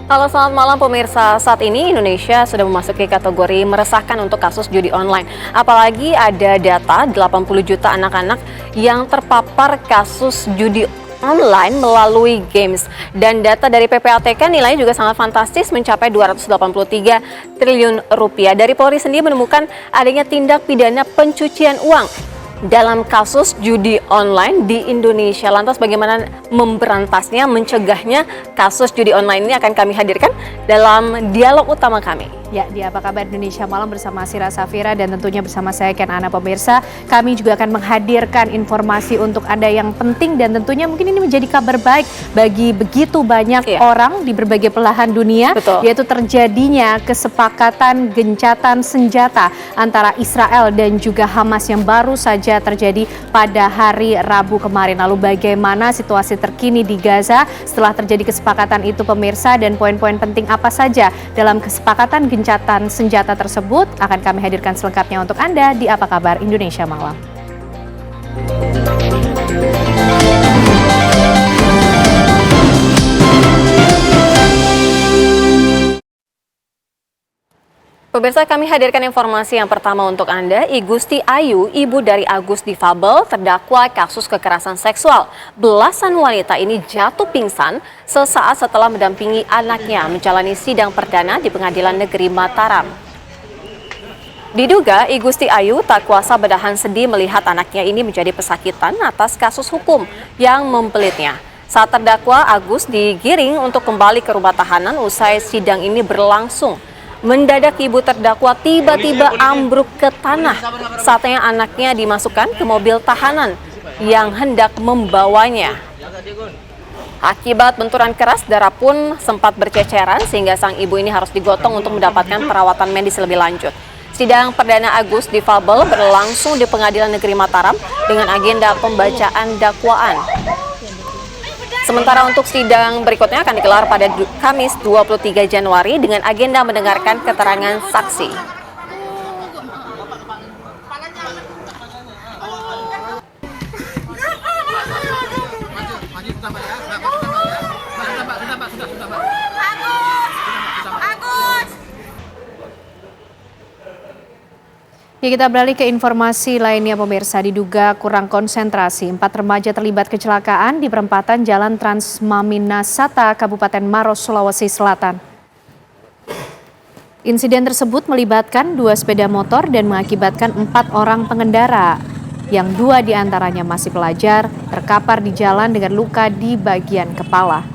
Halo, selamat malam pemirsa. Saat ini Indonesia sudah memasuki kategori meresahkan untuk kasus judi online. Apalagi ada data 80 juta anak-anak yang terpapar kasus judi online melalui games. Dan data dari PPATK nilainya juga sangat fantastis, mencapai 283 triliun rupiah. Dari Polri sendiri menemukan adanya tindak pidana pencucian uang dalam kasus judi online di Indonesia. Lantas bagaimana memberantasnya, mencegahnya kasus judi online ini akan kami hadirkan dalam dialog utama kami. Ya, di Apa Kabar Indonesia Malam bersama Sira Safira dan tentunya bersama saya Ken Ana. Pemirsa, kami juga akan menghadirkan informasi untuk Anda yang penting dan tentunya mungkin ini menjadi kabar baik bagi begitu banyak orang di berbagai belahan dunia. Betul. Yaitu terjadinya kesepakatan gencatan senjata antara Israel dan juga Hamas yang baru saja terjadi pada hari Rabu kemarin. Lalu bagaimana situasi terkini di Gaza setelah terjadi kesepakatan itu pemirsa, dan poin-poin penting apa saja dalam kesepakatan gencatan senjata tersebut akan kami hadirkan selengkapnya untuk Anda di Apa Kabar Indonesia Malam. Pemirsa, kami hadirkan informasi yang pertama untuk Anda. I Gusti Ayu, ibu dari Agus difabel, terdakwa kasus kekerasan seksual. Belasan wanita ini jatuh pingsan sesaat setelah mendampingi anaknya menjalani sidang perdana di Pengadilan Negeri Mataram. Diduga I Gusti Ayu tak kuasa menahan sedih melihat anaknya ini menjadi pesakitan atas kasus hukum yang membelitnya. Saat terdakwa Agus digiring untuk kembali ke rumah tahanan usai sidang ini berlangsung, mendadak ibu terdakwa tiba-tiba ambruk ke tanah saatnya anaknya dimasukkan ke mobil tahanan yang hendak membawanya. Akibat benturan keras, darah pun sempat berceceran sehingga sang ibu ini harus digotong untuk mendapatkan perawatan medis lebih lanjut. Sidang perdana Agus difabel berlangsung di Pengadilan Negeri Mataram dengan agenda pembacaan dakwaan. Sementara untuk sidang berikutnya akan digelar pada Kamis 23 Januari dengan agenda mendengarkan keterangan saksi. Ya, kita beralih ke informasi lainnya pemirsa. Diduga kurang konsentrasi, 4 remaja terlibat kecelakaan di perempatan Jalan Transmaminasata, Kabupaten Maros, Sulawesi Selatan. Insiden tersebut melibatkan 2 sepeda motor dan mengakibatkan 4 orang pengendara, yang 2 diantaranya masih pelajar, terkapar di jalan dengan luka di bagian kepala.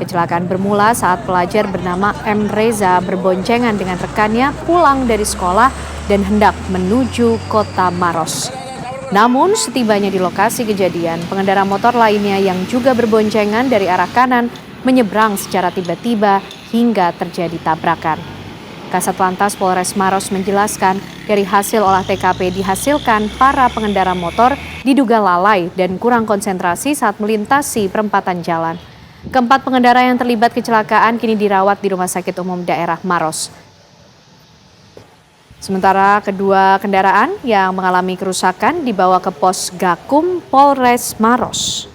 Kecelakaan bermula saat pelajar bernama M. Reza berboncengan dengan rekannya pulang dari sekolah dan hendak menuju kota Maros. Namun setibanya di lokasi kejadian, pengendara motor lainnya yang juga berboncengan dari arah kanan menyeberang secara tiba-tiba hingga terjadi tabrakan. Kasat Lantas Polres Maros menjelaskan, dari hasil olah TKP dihasilkan para pengendara motor diduga lalai dan kurang konsentrasi saat melintasi perempatan jalan. Keempat pengendara yang terlibat kecelakaan kini dirawat di Rumah Sakit Umum Daerah Maros. Sementara kedua kendaraan yang mengalami kerusakan dibawa ke pos Gakum Polres Maros.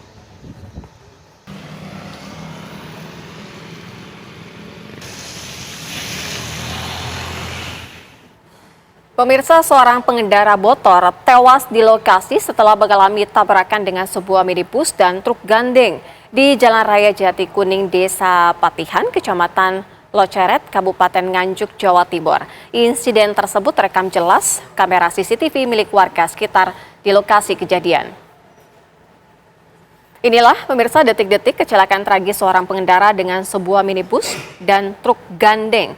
Pemirsa, seorang pengendara motor tewas di lokasi setelah mengalami tabrakan dengan sebuah minibus dan truk gandeng di Jalan Raya Jati Kuning, Desa Patihan, Kecamatan Loceret, Kabupaten Nganjuk, Jawa Timur. Insiden tersebut terekam jelas kamera CCTV milik warga sekitar di lokasi kejadian. Inilah pemirsa detik-detik kecelakaan tragis seorang pengendara dengan sebuah minibus dan truk gandeng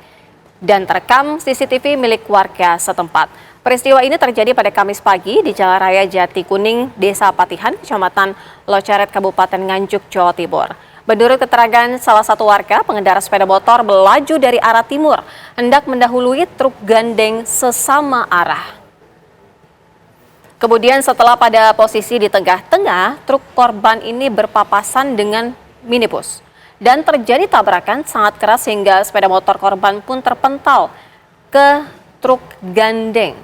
dan terekam CCTV milik warga setempat. Peristiwa ini terjadi pada Kamis pagi di Jalan Raya Jati Kuning, Desa Patihan, Kecamatan Loceret, Kabupaten Nganjuk, Jawa Timur. Menurut keterangan salah satu warga, pengendara sepeda motor melaju dari arah timur, hendak mendahului truk gandeng sesama arah. Kemudian setelah pada posisi di tengah-tengah, truk korban ini berpapasan dengan minibus. Dan terjadi tabrakan sangat keras hingga sepeda motor korban pun terpental ke truk gandeng.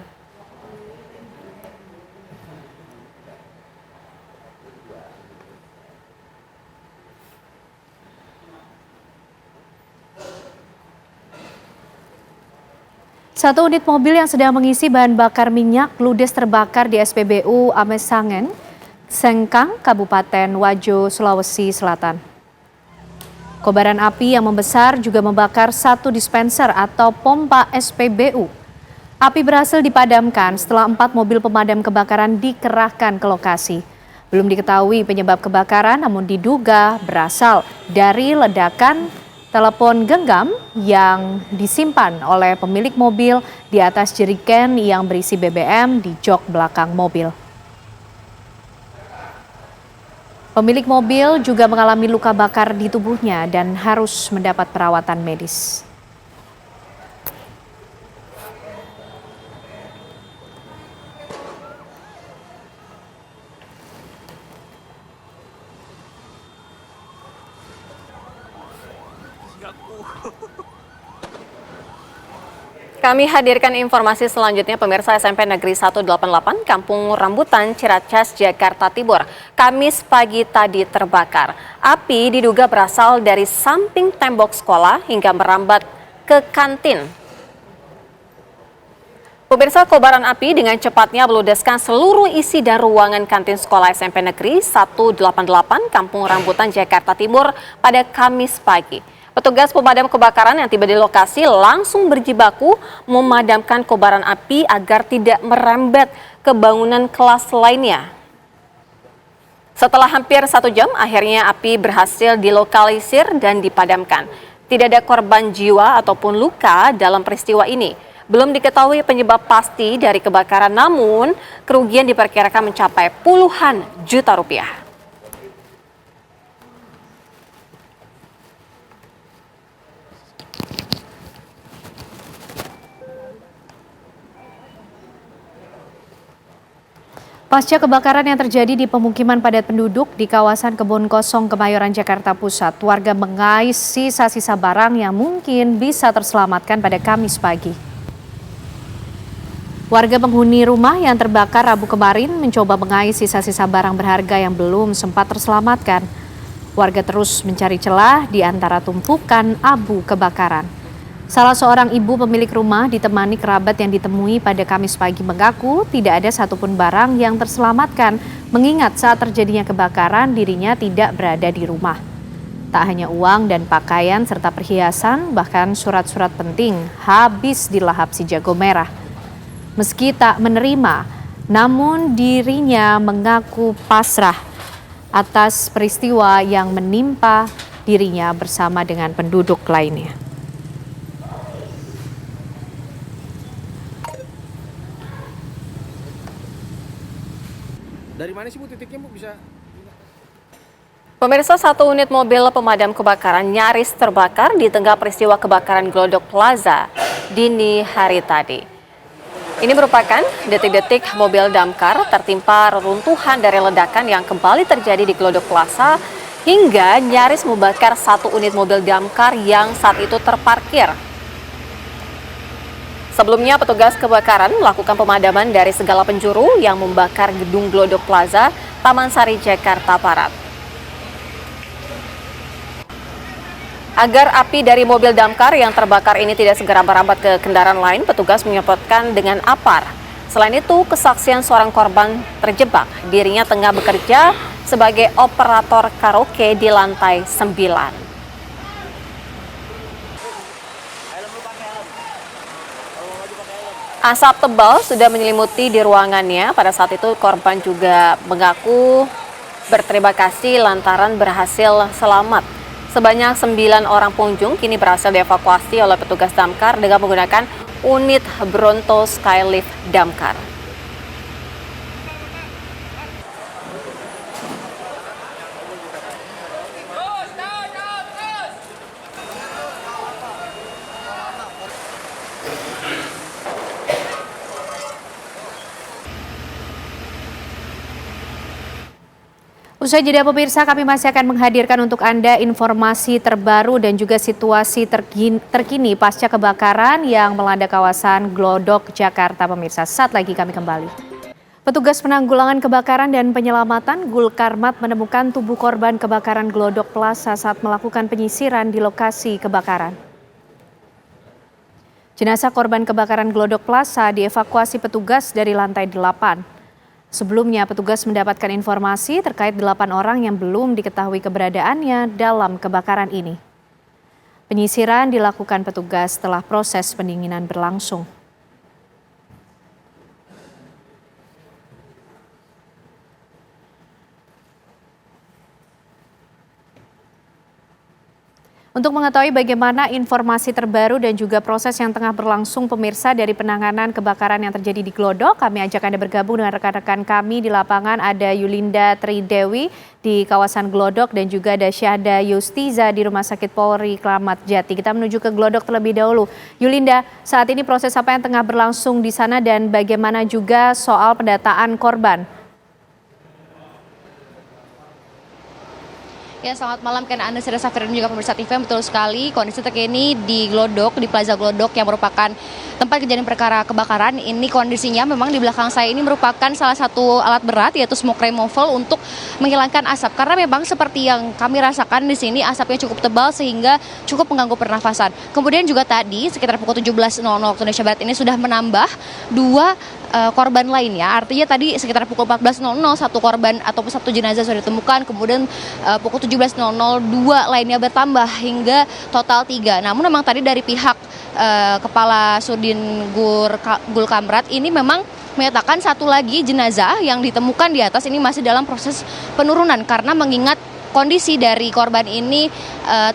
Satu unit mobil yang sedang mengisi bahan bakar minyak ludes terbakar di SPBU Amesangen, Sengkang, Kabupaten Wajo, Sulawesi Selatan. Kobaran api yang membesar juga membakar satu dispenser atau pompa SPBU. Api berhasil dipadamkan setelah 4 mobil pemadam kebakaran dikerahkan ke lokasi. Belum diketahui penyebab kebakaran, namun diduga berasal dari ledakan telepon genggam yang disimpan oleh pemilik mobil di atas jerigen yang berisi BBM di jok belakang mobil. Pemilik mobil juga mengalami luka bakar di tubuhnya dan harus mendapat perawatan medis. Kami hadirkan informasi selanjutnya, pemirsa. SMP Negeri 188 Kampung Rambutan, Ciracas, Jakarta Timur, Kamis pagi tadi terbakar. Api diduga berasal dari samping tembok sekolah hingga merambat ke kantin. Pemirsa, kobaran api dengan cepatnya meludeskan seluruh isi dan ruangan kantin sekolah SMP Negeri 188 Kampung Rambutan, Jakarta Timur pada Kamis pagi. Petugas pemadam kebakaran yang tiba di lokasi langsung berjibaku memadamkan kobaran api agar tidak merembet ke bangunan kelas lainnya. Setelah hampir 1 jam, akhirnya api berhasil dilokalisir dan dipadamkan. Tidak ada korban jiwa ataupun luka dalam peristiwa ini. Belum diketahui penyebab pasti dari kebakaran, namun kerugian diperkirakan mencapai puluhan juta rupiah. Pasca kebakaran yang terjadi di pemukiman padat penduduk di kawasan Kebon Kosong, Kemayoran, Jakarta Pusat, warga mengais sisa-sisa barang yang mungkin bisa terselamatkan pada Kamis pagi. Warga penghuni rumah yang terbakar Rabu kemarin mencoba mengais sisa-sisa barang berharga yang belum sempat terselamatkan. Warga terus mencari celah di antara tumpukan abu kebakaran. Salah seorang ibu pemilik rumah ditemani kerabat yang ditemui pada Kamis pagi mengaku tidak ada satupun barang yang terselamatkan, mengingat saat terjadinya kebakaran dirinya tidak berada di rumah. Tak hanya uang dan pakaian serta perhiasan, bahkan surat-surat penting habis dilahap si jago merah. Meski tak menerima, namun dirinya mengaku pasrah atas peristiwa yang menimpa dirinya bersama dengan penduduk lainnya. Dari mana sih Bu titiknya Bu bisa? Pemirsa, satu unit mobil pemadam kebakaran nyaris terbakar di tengah peristiwa kebakaran Glodok Plaza dini hari tadi. Ini merupakan detik-detik mobil damkar tertimpa reruntuhan dari ledakan yang kembali terjadi di Glodok Plaza hingga nyaris membakar satu unit mobil damkar yang saat itu terparkir. Sebelumnya, petugas kebakaran melakukan pemadaman dari segala penjuru yang membakar gedung Glodok Plaza, Taman Sari, Jakarta Barat. Agar api dari mobil damkar yang terbakar ini tidak segera merambat ke kendaraan lain, petugas menyemprotkan dengan apar. Selain itu, kesaksian seorang korban terjebak. Dirinya tengah bekerja sebagai operator karaoke di lantai 9. Asap tebal sudah menyelimuti di ruangannya. Pada saat itu korban juga mengaku berterima kasih lantaran berhasil selamat. Sebanyak 9 orang pengunjung kini berhasil dievakuasi oleh petugas damkar dengan menggunakan unit Bronto Skylift damkar. Usai jeda pemirsa, kami masih akan menghadirkan untuk Anda informasi terbaru dan juga situasi terkini pasca kebakaran yang melanda kawasan Glodok, Jakarta pemirsa. Saat lagi kami kembali. Petugas penanggulangan kebakaran dan penyelamatan Gulkarmat menemukan tubuh korban kebakaran Glodok Plaza saat melakukan penyisiran di lokasi kebakaran. Jenazah korban kebakaran Glodok Plaza dievakuasi petugas dari lantai 8. Sebelumnya, petugas mendapatkan informasi terkait 8 orang yang belum diketahui keberadaannya dalam kebakaran ini. Penyisiran dilakukan petugas setelah proses pendinginan berlangsung. Untuk mengetahui bagaimana informasi terbaru dan juga proses yang tengah berlangsung pemirsa dari penanganan kebakaran yang terjadi di Glodok, kami ajak Anda bergabung dengan rekan-rekan kami di lapangan. Ada Yulinda Tridewi di kawasan Glodok dan juga ada Syahda Yustiza di Rumah Sakit Polri Kramat Jati. Kita menuju ke Glodok terlebih dahulu. Yulinda, saat ini proses apa yang tengah berlangsung di sana dan bagaimana juga soal pendataan korban? Ya, selamat malam Anda Sira Safir dan juga pemirsa TV. Betul sekali, kondisi terkini di Glodok, di Plaza Glodok yang merupakan tempat kejadian perkara kebakaran. Ini kondisinya memang di belakang saya ini merupakan salah satu alat berat yaitu smoke removal untuk menghilangkan asap. Karena memang seperti yang kami rasakan di sini asapnya cukup tebal sehingga cukup mengganggu pernafasan. Kemudian juga tadi sekitar pukul 17.00 waktu Indonesia Barat ini sudah menambah 2 korban lainnya. Artinya tadi sekitar pukul 14.00 satu korban ataupun satu jenazah sudah ditemukan, kemudian pukul 17.00 2 lainnya bertambah hingga total 3. Namun memang tadi dari pihak Kepala Sudin Gul Kamrat ini memang menyatakan satu lagi jenazah yang ditemukan di atas ini masih dalam proses penurunan karena mengingat kondisi dari korban ini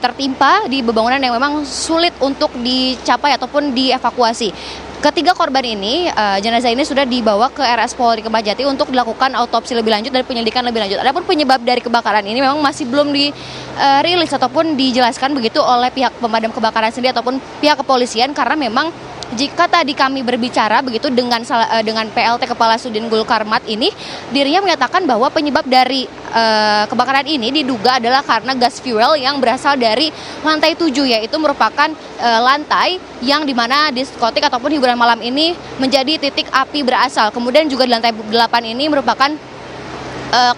tertimpa di bangunan yang memang sulit untuk dicapai ataupun dievakuasi. Ketiga korban ini, jenazah ini sudah dibawa ke RS Polri Kramat Jati untuk dilakukan autopsi lebih lanjut dan penyelidikan lebih lanjut. Adapun penyebab dari kebakaran ini memang masih belum dirilis ataupun dijelaskan begitu oleh pihak pemadam kebakaran sendiri ataupun pihak kepolisian karena memang jika tadi kami berbicara begitu dengan PLT Kepala Sudin Gul Karmat ini, dirinya menyatakan bahwa penyebab dari kebakaran ini diduga adalah karena gas fuel yang berasal dari lantai 7, yaitu merupakan lantai yang dimana diskotik ataupun hiburan malam ini menjadi titik api berasal. Kemudian juga di lantai 8 ini merupakan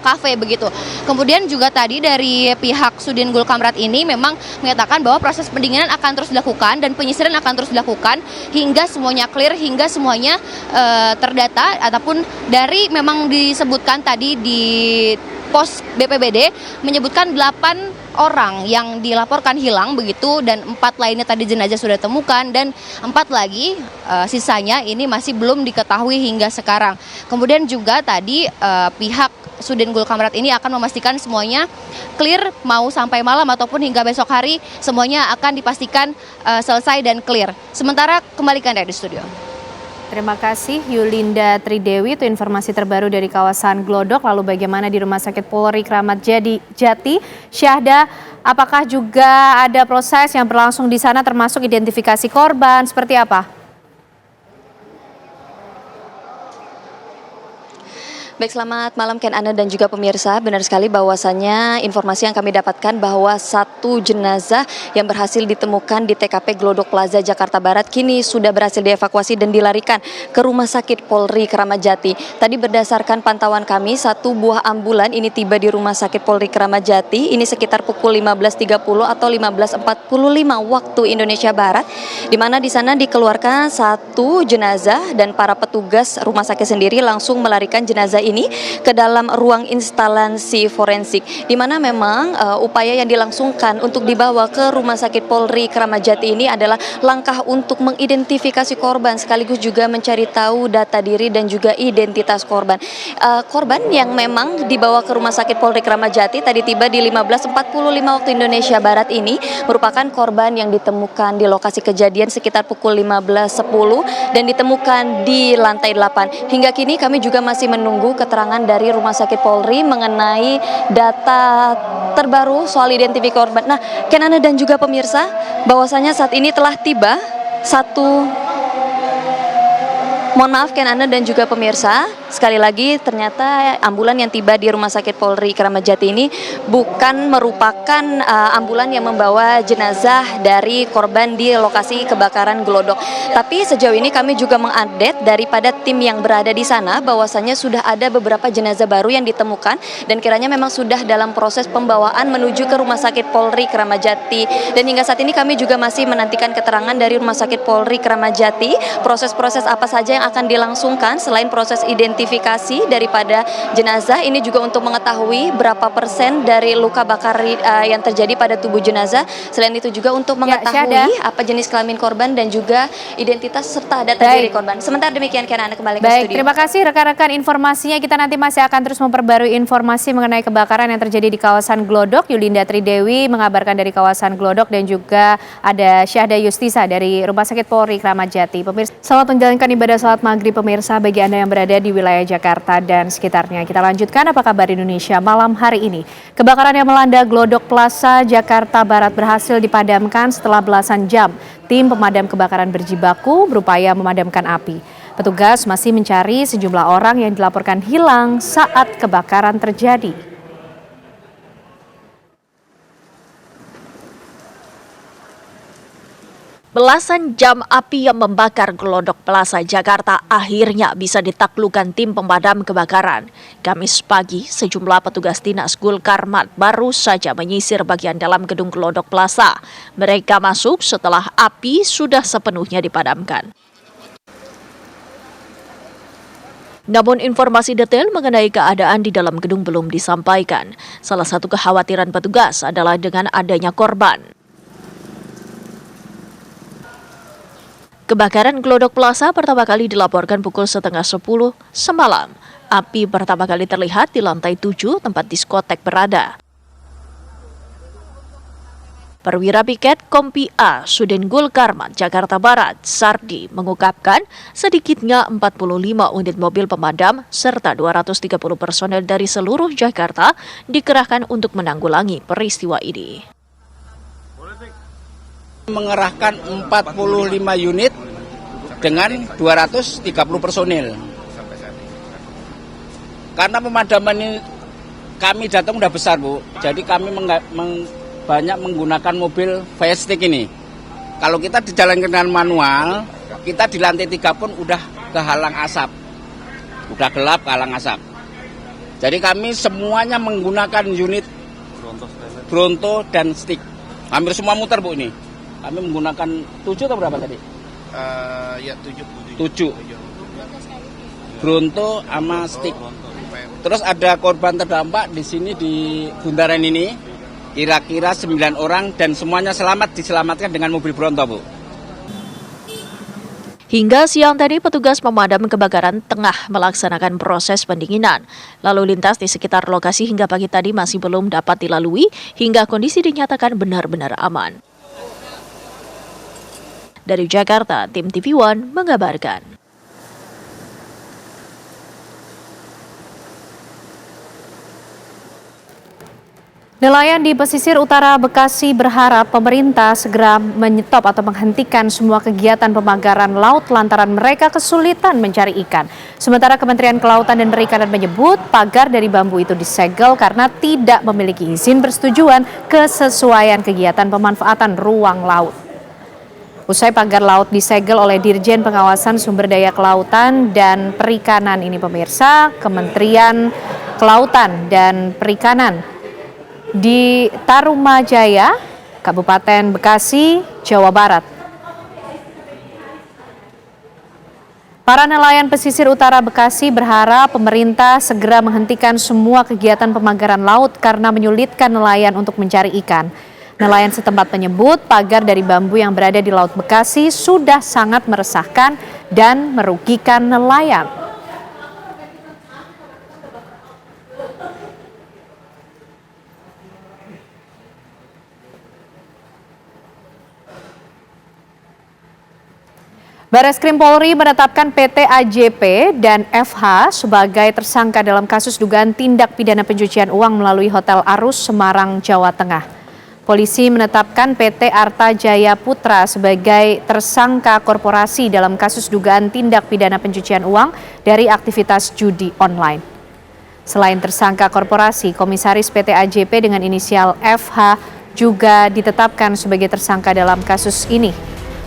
kafe begitu. Kemudian juga tadi dari pihak Sudin Gul Kamrat ini memang menyatakan bahwa proses pendinginan akan terus dilakukan dan penyisiran akan terus dilakukan hingga semuanya clear, hingga semuanya terdata ataupun dari memang disebutkan tadi di pos BPBD menyebutkan 8 orang yang dilaporkan hilang begitu dan 4 lainnya tadi jenazah sudah ditemukan dan 4 lagi sisanya ini masih belum diketahui hingga sekarang. Kemudian juga tadi pihak Sudin Gul Kamrat ini akan memastikan semuanya clear mau sampai malam ataupun hingga besok hari semuanya akan dipastikan selesai dan clear. Sementara kembalikan dari studio. Terima kasih Yulinda Tridewi, itu informasi terbaru dari kawasan Glodok. Lalu bagaimana di Rumah Sakit Polri Kramat Jati? Syahda, apakah juga ada proses yang berlangsung di sana termasuk identifikasi korban, seperti apa? Baik, selamat malam Ana dan juga pemirsa. Benar sekali bahwasannya informasi yang kami dapatkan bahwa satu jenazah yang berhasil ditemukan di TKP Glodok Plaza Jakarta Barat kini sudah berhasil dievakuasi dan dilarikan ke Rumah Sakit Polri Kramat Jati. Tadi berdasarkan pantauan kami, satu buah ambulan ini tiba di Rumah Sakit Polri Kramat Jati. Ini sekitar pukul 15.30 atau 15.45 waktu Indonesia Barat, di mana di sana dikeluarkan satu jenazah dan para petugas rumah sakit sendiri langsung melarikan jenazah ini ke dalam ruang instalasi forensik, di mana memang upaya yang dilangsungkan untuk dibawa ke Rumah Sakit Polri Kramat Jati ini adalah langkah untuk mengidentifikasi korban sekaligus juga mencari tahu data diri dan juga identitas korban. Korban yang memang dibawa ke Rumah Sakit Polri Kramat Jati tadi tiba di 15.45 waktu Indonesia Barat ini merupakan korban yang ditemukan di lokasi kejadian sekitar pukul 15.10 dan ditemukan di lantai 8. Hingga kini kami juga masih menunggu keterangan dari Rumah Sakit Polri mengenai data terbaru soal identifikasi korban. Nah, Ana dan juga pemirsa, bahwasanya saat ini telah tiba Ana dan juga pemirsa, Sekali lagi ternyata ambulan yang tiba di Rumah Sakit Polri Kramat Jati ini bukan merupakan ambulan yang membawa jenazah dari korban di lokasi kebakaran Glodok. Tapi sejauh ini kami juga mengupdate daripada tim yang berada di sana bahwasannya sudah ada beberapa jenazah baru yang ditemukan dan kiranya memang sudah dalam proses pembawaan menuju ke Rumah Sakit Polri Kramat Jati. Dan hingga saat ini kami juga masih menantikan keterangan dari Rumah Sakit Polri Kramat Jati, proses-proses apa saja yang akan dilangsungkan selain proses identifikasi daripada jenazah ini juga untuk mengetahui berapa persen dari luka bakar yang terjadi pada tubuh jenazah. Selain itu juga untuk mengetahui apa jenis kelamin korban dan juga identitas serta data diri korban. Sementara demikian Kiana, Anda kembali ke studio. Terima kasih rekan-rekan informasinya. Kita nanti masih akan terus memperbarui informasi mengenai kebakaran yang terjadi di kawasan Glodok. Yulinda Tridewi mengabarkan dari kawasan Glodok dan juga ada Syahda Yustisa dari Rumah Sakit Polri Kramat Jati. Pemirsa, selamat menjalankan ibadah salat maghrib pemirsa bagi Anda yang berada di wilayah Jakarta dan sekitarnya. Kita lanjutkan apa kabar Indonesia malam hari ini. Kebakaran yang melanda Glodok Plaza Jakarta Barat berhasil dipadamkan setelah belasan jam. Tim pemadam kebakaran berjibaku berupaya memadamkan api. Petugas masih mencari sejumlah orang yang dilaporkan hilang saat kebakaran terjadi. Belasan jam api yang membakar Glodok Plaza Jakarta akhirnya bisa ditaklukkan tim pemadam kebakaran. Kamis pagi, sejumlah petugas Dinas Gul Karmat baru saja menyisir bagian dalam gedung Glodok Plaza. Mereka masuk setelah api sudah sepenuhnya dipadamkan. Namun informasi detail mengenai keadaan di dalam gedung belum disampaikan. Salah satu kekhawatiran petugas adalah dengan adanya korban. Kebakaran Glodok Plaza pertama kali dilaporkan pukul 9:30 semalam. Api pertama kali terlihat di lantai 7 tempat diskotek berada. Perwira Piket Kompi A Sudin Gul Karmat Jakarta Barat, Sardi, mengungkapkan sedikitnya 45 unit mobil pemadam serta 230 personel dari seluruh Jakarta dikerahkan untuk menanggulangi peristiwa ini. Mengerahkan 45 unit dengan 230 personil. Karena pemadaman ini kami datang udah besar, Bu. Jadi kami banyak menggunakan mobil fire stick ini. Kalau kita dijalankan dengan manual, kita di lantai 3 pun udah kehalang asap. Udah gelap kehalang asap. Jadi kami semuanya menggunakan unit Bronto dan stick. Hampir semua muter, Bu, ini. Kami menggunakan 7 atau berapa tadi? Ya 7. Bronto sama stick. Terus ada korban terdampak di sini di bundaran ini. Kira-kira 9 orang dan semuanya diselamatkan dengan mobil Bronto, Bu. Hingga siang tadi petugas pemadam kebakaran tengah melaksanakan proses pendinginan. Lalu lintas di sekitar lokasi hingga pagi tadi masih belum dapat dilalui hingga kondisi dinyatakan benar-benar aman. Dari Jakarta, tim TV One mengabarkan. Nelayan di pesisir utara Bekasi berharap pemerintah segera menyetop atau menghentikan semua kegiatan pemagaran laut lantaran mereka kesulitan mencari ikan. Sementara Kementerian Kelautan dan Perikanan menyebut pagar dari bambu itu disegel karena tidak memiliki izin persetujuan kesesuaian kegiatan pemanfaatan ruang laut. Usai pagar laut disegel oleh Dirjen Pengawasan Sumber Daya Kelautan dan Perikanan ini pemirsa, Kementerian Kelautan dan Perikanan di Tarumajaya, Kabupaten Bekasi, Jawa Barat. Para nelayan pesisir utara Bekasi berharap pemerintah segera menghentikan semua kegiatan pemagaran laut karena menyulitkan nelayan untuk mencari ikan. Nelayan setempat menyebut pagar dari bambu yang berada di Laut Bekasi sudah sangat meresahkan dan merugikan nelayan. Bareskrim Polri menetapkan PT AJP dan FH sebagai tersangka dalam kasus dugaan tindak pidana pencucian uang melalui Hotel Arus, Semarang, Jawa Tengah. Polisi menetapkan PT Arta Jaya Putra sebagai tersangka korporasi dalam kasus dugaan tindak pidana pencucian uang dari aktivitas judi online. Selain tersangka korporasi, Komisaris PT AJP dengan inisial FH juga ditetapkan sebagai tersangka dalam kasus ini.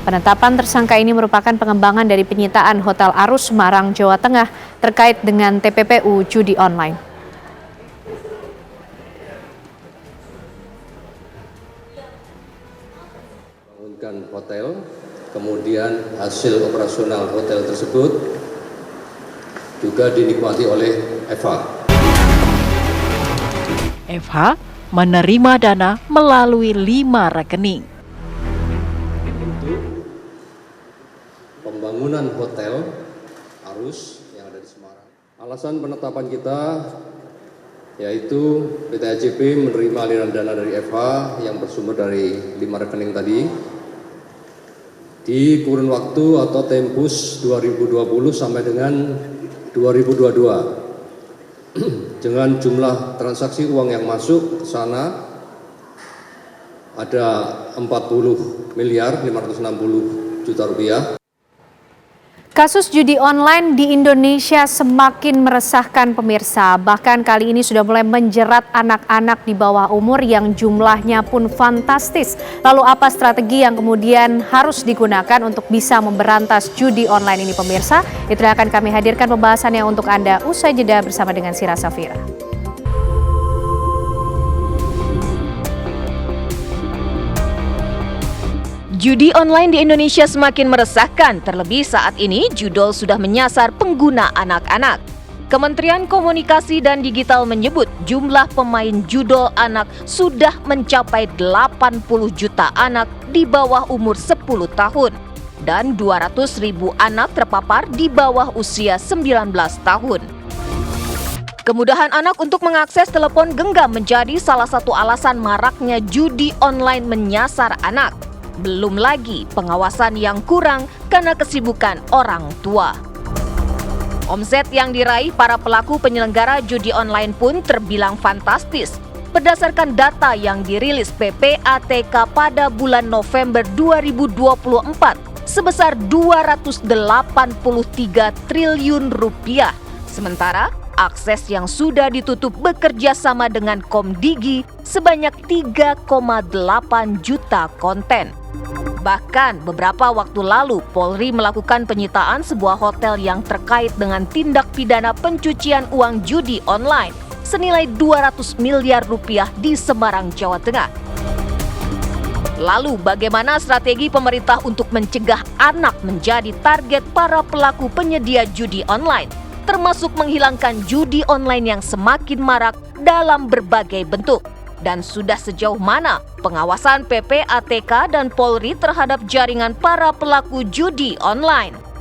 Penetapan tersangka ini merupakan pengembangan dari penyitaan Hotel Arus Semarang, Jawa Tengah terkait dengan TPPU judi online. Hotel, kemudian hasil operasional hotel tersebut juga dinikmati oleh FH. FH menerima dana melalui 5 rekening. Untuk pembangunan hotel Arus yang ada di Semarang. Alasan penetapan kita yaitu PT AJP menerima aliran dana dari FH yang bersumber dari 5 rekening tadi di kurun waktu atau tempus 2020 sampai dengan 2022 dengan jumlah transaksi uang yang masuk ke sana ada 40 miliar 560 juta rupiah. Kasus judi online di Indonesia semakin meresahkan pemirsa. Bahkan kali ini sudah mulai menjerat anak-anak di bawah umur yang jumlahnya pun fantastis. Lalu apa strategi yang kemudian harus digunakan untuk bisa memberantas judi online ini pemirsa? Itu akan kami hadirkan pembahasannya untuk Anda usai jeda bersama dengan Sira Safira. Judi online di Indonesia semakin meresahkan, terlebih saat ini judol sudah menyasar pengguna anak-anak. Kementerian Komunikasi dan Digital menyebut jumlah pemain judol anak sudah mencapai 80 juta anak di bawah umur 10 tahun dan 200.000 anak terpapar di bawah usia 19 tahun. Kemudahan anak untuk mengakses telepon genggam menjadi salah satu alasan maraknya judi online menyasar anak. Belum lagi pengawasan yang kurang karena kesibukan orang tua. Omset yang diraih para pelaku penyelenggara judi online pun terbilang fantastis. Berdasarkan data yang dirilis PPATK pada bulan November 2024 sebesar 283 triliun rupiah. Sementara akses yang sudah ditutup bekerja sama dengan Komdigi sebanyak 3,8 juta konten. Bahkan beberapa waktu lalu Polri melakukan penyitaan sebuah hotel yang terkait dengan tindak pidana pencucian uang judi online senilai 200 miliar rupiah di Semarang, Jawa Tengah. Lalu bagaimana strategi pemerintah untuk mencegah anak menjadi target para pelaku penyedia judi online, termasuk menghilangkan judi online yang semakin marak dalam berbagai bentuk? Dan sudah sejauh mana pengawasan PPATK dan Polri terhadap jaringan para pelaku judi online?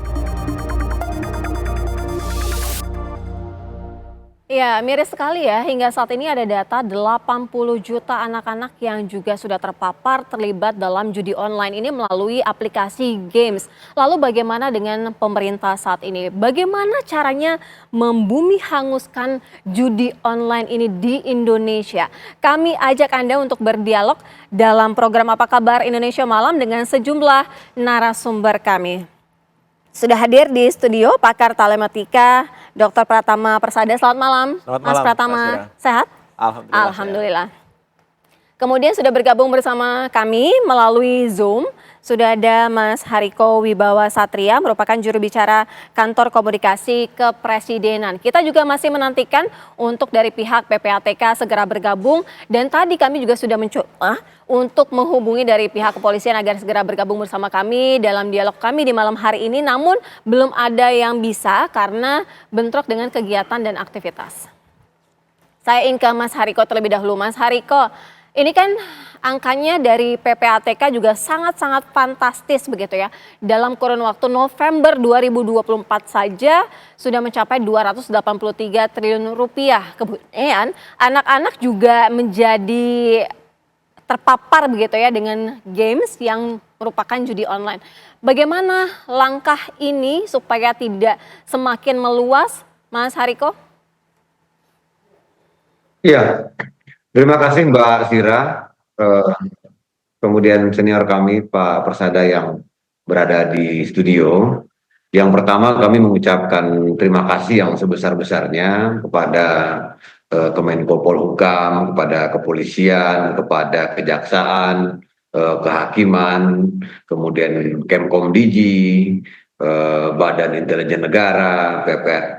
Ya, miris sekali ya, hingga saat ini ada data 80 juta anak-anak yang juga sudah terpapar terlibat dalam judi online ini melalui aplikasi games. Lalu bagaimana dengan pemerintah saat ini? Bagaimana caranya membumi hanguskan judi online ini di Indonesia? Kami ajak Anda untuk berdialog dalam program Apa Kabar Indonesia Malam dengan sejumlah narasumber kami. Sudah hadir di studio pakar telematika Dr. Pratama Persada. Selamat malam, Mas Pratama. Sehat? Alhamdulillah. Kemudian sudah bergabung bersama kami melalui Zoom. Sudah ada Mas Hariko Wibawa Satria, merupakan juru bicara Kantor Komunikasi Kepresidenan. Kita juga masih menantikan untuk dari pihak PPATK segera bergabung. Dan tadi kami juga sudah mencoba untuk menghubungi dari pihak kepolisian agar segera bergabung bersama kami dalam dialog kami di malam hari ini. Namun belum ada yang bisa karena bentrok dengan kegiatan dan aktivitas. Saya ingin ke Mas Hariko terlebih dahulu. Mas Hariko, ini kan angkanya dari PPATK juga sangat-sangat fantastis begitu ya. Dalam kurun waktu November 2024 saja sudah mencapai 283 triliun rupiah. Kemudian anak-anak juga menjadi terpapar begitu ya dengan games yang merupakan judi online. Bagaimana langkah ini supaya tidak semakin meluas, Mas Hariko? Iya. Terima kasih Mbak Sira. eh, kemudian senior kami Pak Persada yang berada di studio. Yang pertama kami mengucapkan terima kasih yang sebesar-besarnya kepada Kemenko Polhukam, kepada kepolisian, kepada kejaksaan, kehakiman, kemudian Kemkomdiji, Badan Intelijen Negara,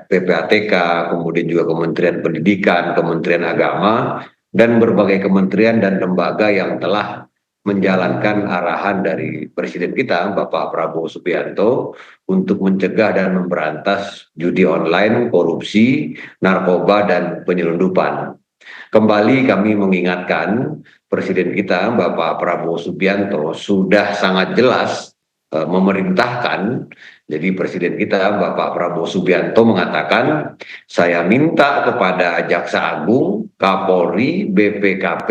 PPATK, kemudian juga Kementerian Pendidikan, Kementerian Agama, dan berbagai kementerian dan lembaga yang telah menjalankan arahan dari Presiden kita, Bapak Prabowo Subianto, untuk mencegah dan memberantas judi online, korupsi, narkoba, dan penyelundupan. Kembali kami mengingatkan Presiden kita, Bapak Prabowo Subianto, sudah sangat jelas memerintahkan. Jadi Presiden kita, Bapak Prabowo Subianto, mengatakan, saya minta kepada Jaksa Agung, Kapolri, BPKP,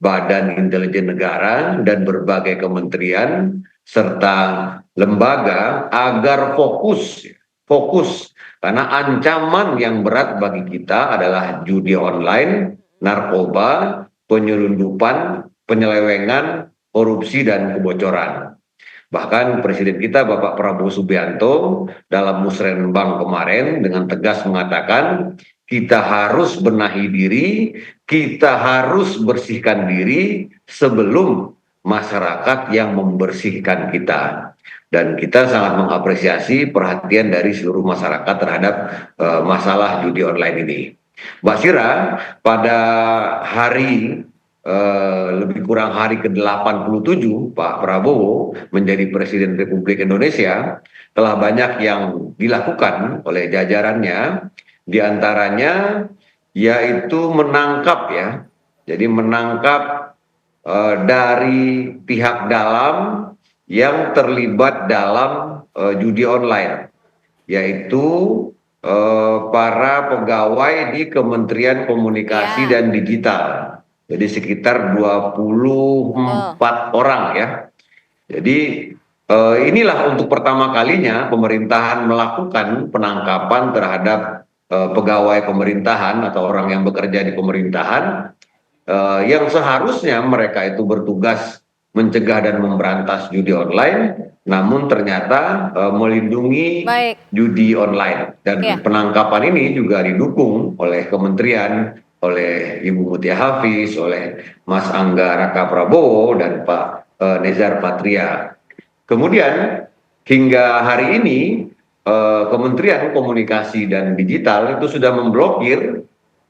Badan Intelijen Negara, dan berbagai kementerian serta lembaga agar fokus karena ancaman yang berat bagi kita adalah judi online, narkoba, penyelundupan, penyelewengan, korupsi, dan kebocoran. Bahkan Presiden kita Bapak Prabowo Subianto dalam Musrenbang kemarin dengan tegas mengatakan, kita harus benahi diri, kita harus bersihkan diri sebelum masyarakat yang membersihkan kita. Dan kita sangat mengapresiasi perhatian dari seluruh masyarakat terhadap masalah judi online ini. Mbak Sira, pada hari lebih kurang hari ke-87 Pak Prabowo menjadi Presiden Republik Indonesia, telah banyak yang dilakukan oleh jajarannya. Di antaranya yaitu menangkap jadi menangkap dari pihak dalam yang terlibat dalam judi online, yaitu para pegawai di Kementerian Komunikasi dan Digital. Jadi sekitar 24 orang ya. Jadi inilah untuk pertama kalinya pemerintahan melakukan penangkapan terhadap pegawai pemerintahan atau orang yang bekerja di pemerintahan yang seharusnya mereka itu bertugas mencegah dan memberantas judi online, namun ternyata melindungi judi online. Dan penangkapan ini juga didukung oleh kementerian, oleh Ibu Mutia Hafiz, oleh Mas Angga Raka Prabowo, dan Pak Nezar Patria. Kemudian hingga hari ini Kementerian Komunikasi dan Digital itu sudah memblokir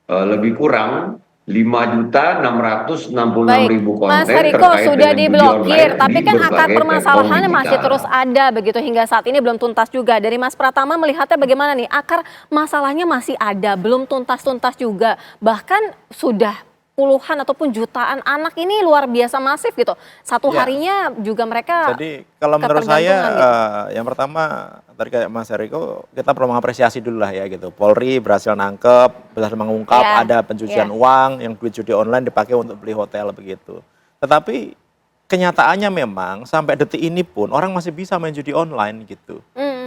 lebih kurang 5.666.000 konten. Mas Hariko, sudah diblokir, tapi kan akar permasalahannya masih terus ada begitu hingga saat ini belum tuntas juga. Dari Mas Pratama melihatnya bagaimana nih? Akar masalahnya masih ada, belum tuntas-tuntas juga. Bahkan sudah puluhan ataupun jutaan anak ini luar biasa masif gitu. Satu harinya juga mereka. Jadi kalau menurut saya yang pertama tadi kayak Mas Hariko, kita perlu mengapresiasi dulu lah ya gitu. Polri berhasil nangkep, berhasil mengungkap ada pencucian uang yang duit judi online dipakai untuk beli hotel begitu. Tetapi kenyataannya memang sampai detik ini pun orang masih bisa main judi online gitu.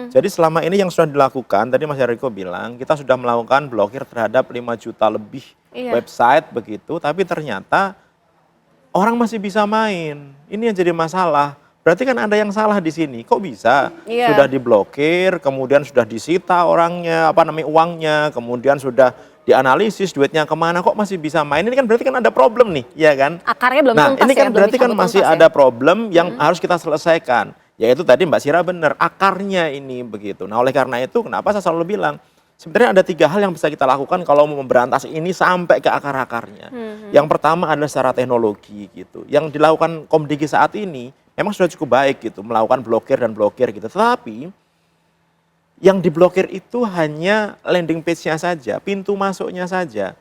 Jadi selama ini yang sudah dilakukan, tadi Mas Hariko bilang kita sudah melakukan blokir terhadap 5 juta lebih website begitu, tapi ternyata orang masih bisa main. Ini yang jadi masalah. Berarti kan ada yang salah di sini. Kok bisa? Sudah diblokir, kemudian sudah disita orangnya, uangnya, kemudian sudah dianalisis duitnya kemana, kok masih bisa main? Ini kan berarti kan ada problem nih, ya kan? Akarnya belum tuntas. Nah, ini kan berarti kan masih ada problem yang harus kita selesaikan. Yaitu tadi Mbak Sira benar, akarnya ini begitu. Nah, oleh karena itu kenapa saya selalu bilang, sebenarnya ada 3 hal yang bisa kita lakukan kalau mau memberantas ini sampai ke akar-akarnya. Yang pertama adalah secara teknologi gitu. Yang dilakukan Komdigi saat ini memang sudah cukup baik gitu, melakukan blokir gitu. Tetapi yang diblokir itu hanya landing page-nya saja, pintu masuknya saja.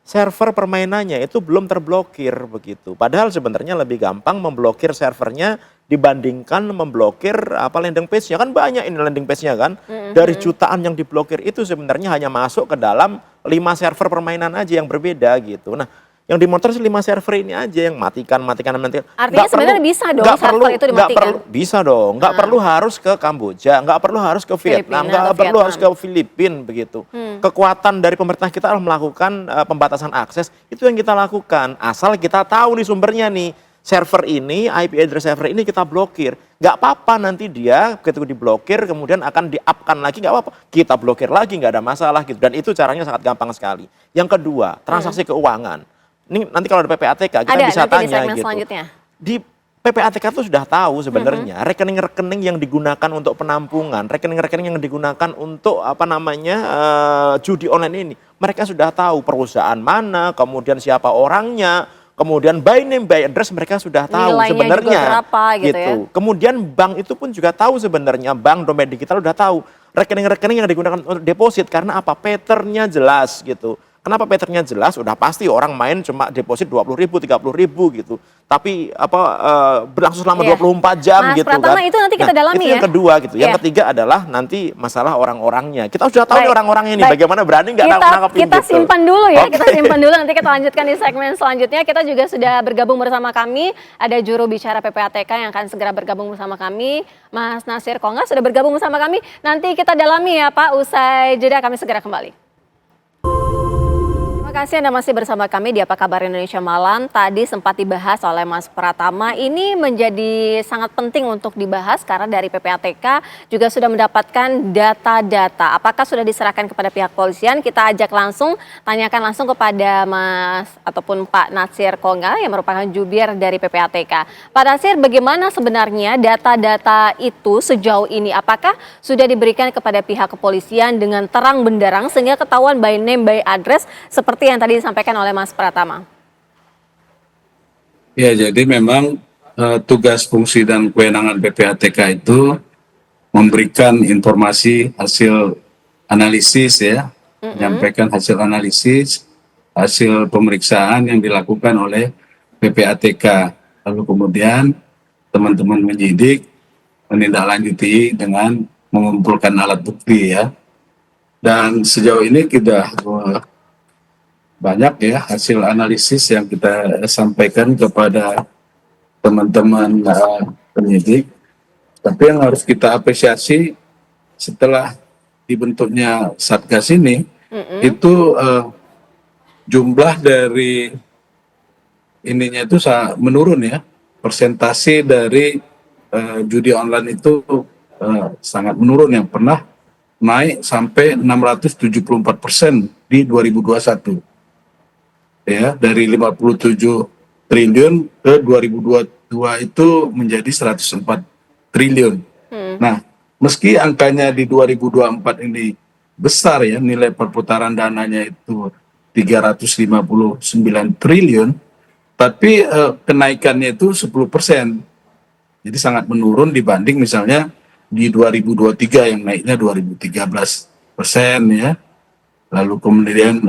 Server permainannya itu belum terblokir begitu. Padahal sebenarnya lebih gampang memblokir servernya dibandingkan memblokir landing page-nya. Kan banyak ini landing page-nya kan. Dari jutaan yang diblokir itu sebenarnya hanya masuk ke dalam 5 server permainan aja yang berbeda gitu. Nah, Yang dimonitor 5 server ini aja yang matikan. Artinya sebenarnya bisa dong server itu dimatikan? Bisa dong, nggak perlu harus ke Kamboja, nggak perlu harus ke Vietnam, nggak perlu harus ke Filipina begitu. Kekuatan dari pemerintah kita adalah melakukan pembatasan akses, itu yang kita lakukan. Asal kita tahu nih sumbernya nih, server ini, IP address server ini kita blokir. Nggak apa-apa nanti dia ketika diblokir kemudian akan di-up-kan lagi, nggak apa-apa. Kita blokir lagi, nggak ada masalah gitu. Dan itu caranya sangat gampang sekali. Yang kedua, transaksi keuangan. Ini nanti kalau ada PPATK kita bisa tanya gitu. Di PPATK itu sudah tahu sebenarnya rekening-rekening yang digunakan untuk penampungan, rekening-rekening yang digunakan untuk judi online ini. Mereka sudah tahu perusahaan mana, kemudian siapa orangnya, kemudian by name, by address mereka sudah tahu nilainya sebenarnya. juga berapa gitu ya. Kemudian bank itu pun juga tahu sebenarnya, bank dompet digital sudah tahu rekening-rekening yang digunakan untuk deposit karena apa? Patternnya jelas gitu. Kenapa patternnya jelas? Udah pasti orang main cuma deposit 20.000, 30.000 gitu. Tapi berlangsung selama 24 jam Mas gitu Pratama, kan. itu nanti kita dalami itu ya. yang kedua gitu. Yang ketiga adalah nanti masalah orang-orangnya. Kita sudah tahu nih orang-orangnya ini bagaimana berani nggak nangkepin kita gitu. simpan dulu ya, kita simpan dulu, nanti kita lanjutkan di segmen selanjutnya. Kita juga sudah bergabung bersama kami, ada juru bicara PPATK yang akan segera bergabung bersama kami, Mas Nasir Konga sudah bergabung bersama kami. Nanti kita dalami ya Pak, usai jeda kami segera kembali. Terima kasih Anda masih bersama kami di Apa Kabar Indonesia Malam. Tadi sempat dibahas oleh Mas Pratama, ini menjadi sangat penting untuk dibahas karena dari PPATK juga sudah mendapatkan data-data. Apakah sudah diserahkan kepada pihak polisian? Kita ajak langsung, tanyakan langsung kepada Mas ataupun Pak Nasir Konga yang merupakan jubir dari PPATK. Pak Nasir, bagaimana sebenarnya data-data itu sejauh ini? Apakah sudah diberikan kepada pihak kepolisian dengan terang benderang sehingga ketahuan by name, by address seperti yang tadi disampaikan oleh Mas Pratama? Ya, jadi memang tugas, fungsi, dan kewenangan PPATK itu memberikan informasi hasil analisis ya, menyampaikan hasil analisis, hasil pemeriksaan yang dilakukan oleh PPATK. Lalu kemudian teman-teman penyidik menindaklanjuti dengan mengumpulkan alat bukti ya. Dan sejauh ini kita banyak ya hasil analisis yang kita sampaikan kepada teman-teman penyidik. Tapi yang harus kita apresiasi setelah dibentuknya Satgas ini, itu jumlah dari ininya itu menurun ya. Persentase dari judi online itu sangat menurun, yang pernah naik sampai 674% di 2021. Ya, dari 57 triliun ke 2022 itu menjadi 104 triliun. Nah, meski angkanya di 2024 ini besar ya, nilai perputaran dananya itu 359 triliun, tapi kenaikannya itu 10%. Jadi sangat menurun dibanding misalnya di 2023 yang naiknya 2013% ya. Lalu kemudian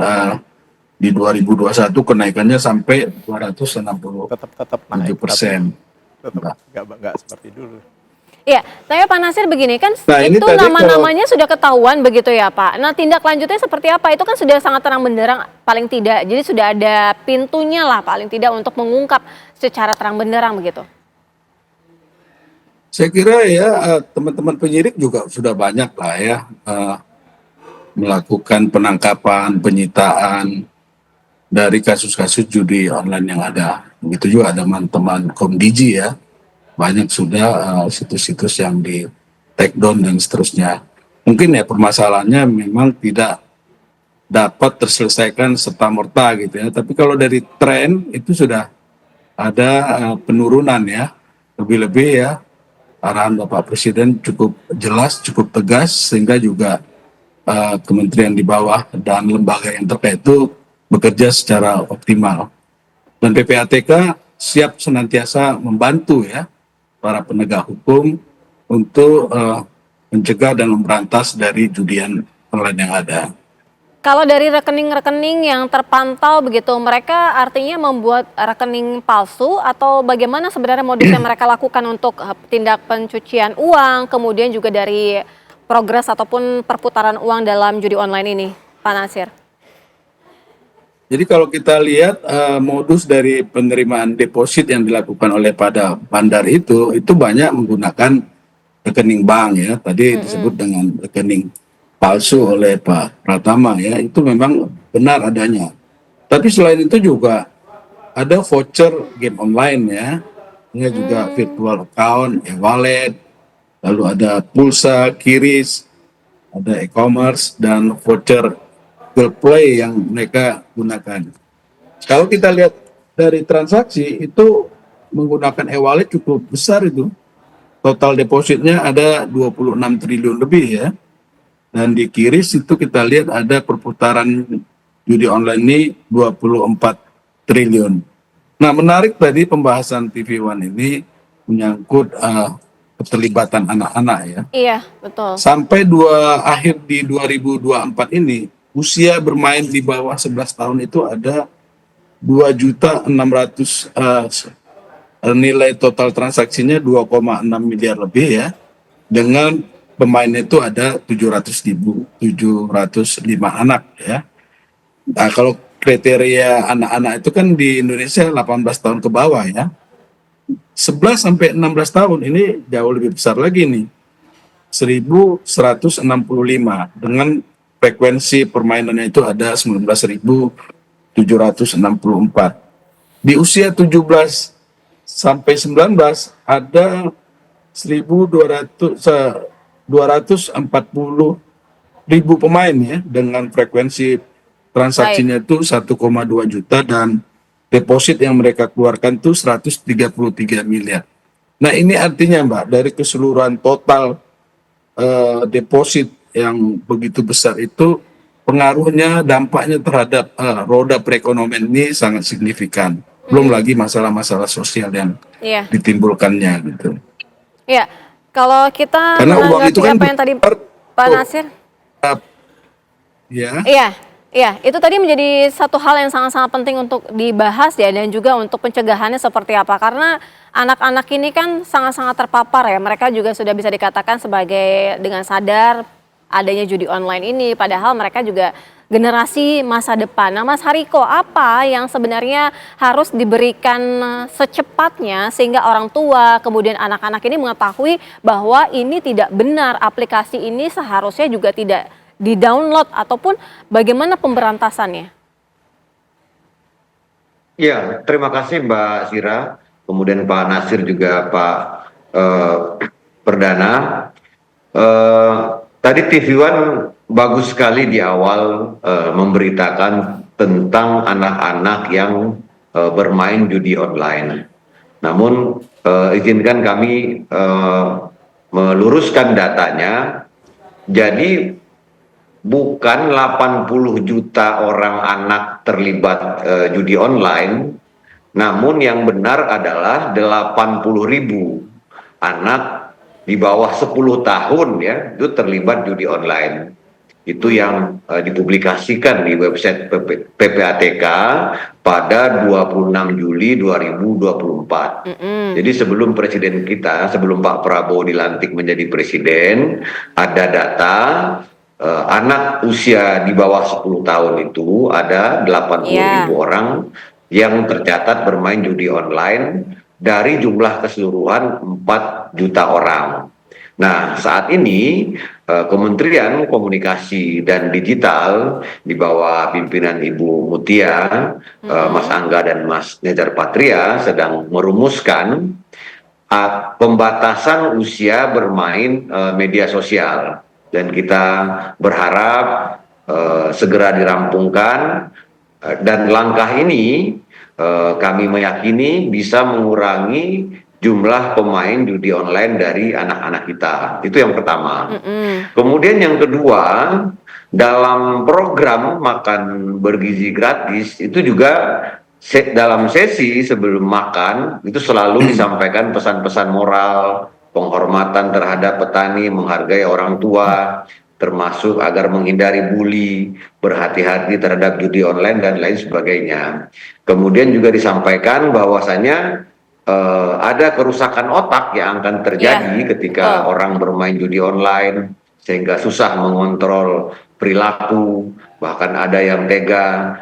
di 2021 kenaikannya sampai 267%. Tetap naik. Tetap nggak seperti dulu. Iya, tapi Pak Nasir begini kan, ini itu tadi nama-namanya sudah ketahuan begitu ya Pak. Nah, tindak lanjutnya seperti apa? Itu kan sudah sangat terang benderang paling tidak. Jadi sudah ada pintunya lah paling tidak untuk mengungkap secara terang benderang begitu. Saya kira ya teman-teman penyidik juga sudah banyak lah ya melakukan penangkapan, penyitaan dari kasus-kasus judi online yang ada. Begitu juga teman-teman Komdiji ya, banyak sudah situs-situs yang di take down dan seterusnya. Mungkin ya permasalahannya memang tidak dapat terselesaikan serta-merta gitu ya. Tapi kalau dari tren itu sudah ada penurunan ya. Lebih-lebih ya arahan Bapak Presiden cukup jelas, cukup tegas, sehingga juga kementerian di bawah dan lembaga yang terkait itu bekerja secara optimal. Dan PPATK siap senantiasa membantu ya para penegak hukum untuk mencegah dan memberantas dari judian online yang ada. Kalau dari rekening-rekening yang terpantau begitu, mereka artinya membuat rekening palsu atau bagaimana sebenarnya modus yang mereka lakukan untuk tindak pencucian uang, kemudian juga dari progres ataupun perputaran uang dalam judi online ini, Pak Nasir? Jadi kalau kita lihat modus dari penerimaan deposit yang dilakukan oleh pada bandar itu banyak menggunakan rekening bank ya. Tadi disebut dengan rekening palsu oleh Pak Pratama ya. Itu memang benar adanya. Tapi selain itu juga ada voucher game online ya. Ini juga virtual account, e-wallet, lalu ada pulsa, kiris, ada e-commerce, dan voucher Google Play yang mereka gunakan. Kalau kita lihat dari transaksi itu menggunakan e-wallet cukup besar itu. Total depositnya ada 26 triliun lebih ya. Dan di kiris itu kita lihat ada perputaran judi online ini 24 triliun. Nah, menarik tadi pembahasan TV One ini menyangkut keterlibatan anak-anak ya. Iya, betul. Sampai akhir di 2024 ini, usia bermain di bawah 11 tahun itu ada 2.600.000 nilai total transaksinya 2,6 miliar lebih ya. Dengan pemainnya itu ada 705 anak ya. Nah, kalau kriteria anak-anak itu kan di Indonesia 18 tahun ke bawah ya. 11 sampai 16 tahun ini jauh lebih besar lagi nih. 1.165 dengan frekuensi permainannya itu ada 19.764. Di usia 17 sampai 19 ada 240.000 pemain ya dengan frekuensi transaksinya itu 1,2 juta dan deposit yang mereka keluarkan itu 133 miliar. Nah ini artinya Mbak, dari keseluruhan total deposit yang begitu besar itu pengaruhnya, dampaknya terhadap roda perekonomian ini sangat signifikan. Belum lagi masalah-masalah sosial yang ditimbulkannya gitu. Iya, kalau kita karena uang itu kan apa yang tadi Pak Nasir? Iya, itu tadi menjadi satu hal yang sangat-sangat penting untuk dibahas ya, dan juga untuk pencegahannya seperti apa. Karena anak-anak ini kan sangat-sangat terpapar ya, mereka juga sudah bisa dikatakan sebagai dengan sadar adanya judi online ini, padahal mereka juga generasi masa depan. Nah Mas Hariko, apa yang sebenarnya harus diberikan secepatnya sehingga orang tua, kemudian anak-anak ini mengetahui bahwa ini tidak benar, aplikasi ini seharusnya juga tidak di-download, ataupun bagaimana pemberantasannya? Ya, terima kasih Mbak Sira, kemudian Pak Nasir juga Pak Perdana. Tadi TV One bagus sekali di awal memberitakan tentang anak-anak yang bermain judi online. Namun izinkan kami meluruskan datanya. Jadi bukan 80 juta orang anak terlibat judi online, namun yang benar adalah 80.000 anak di bawah 10 tahun ya itu terlibat judi online. Itu yang dipublikasikan di website PPATK pada 26 Juli 2024. Jadi sebelum presiden kita, sebelum Pak Prabowo dilantik menjadi presiden, ada data anak usia di bawah 10 tahun itu ada 80.000 orang yang tercatat bermain judi online dari jumlah keseluruhan 4 juta orang. Nah, saat ini Kementerian Komunikasi dan Digital di bawah pimpinan Ibu Mutia, Mas Angga dan Mas Nejar Patria sedang merumuskan pembatasan usia bermain media sosial. Dan kita berharap segera dirampungkan, dan langkah ini kami meyakini bisa mengurangi jumlah pemain judi online dari anak-anak kita. Itu yang pertama. Kemudian yang kedua, dalam program makan bergizi gratis itu juga dalam sesi sebelum makan itu selalu disampaikan pesan-pesan moral, penghormatan terhadap petani, menghargai orang tua, termasuk agar menghindari bully, berhati-hati terhadap judi online dan lain sebagainya. Kemudian juga disampaikan bahwasanya ada kerusakan otak yang akan terjadi ketika orang bermain judi online, sehingga susah mengontrol perilaku, bahkan ada yang tega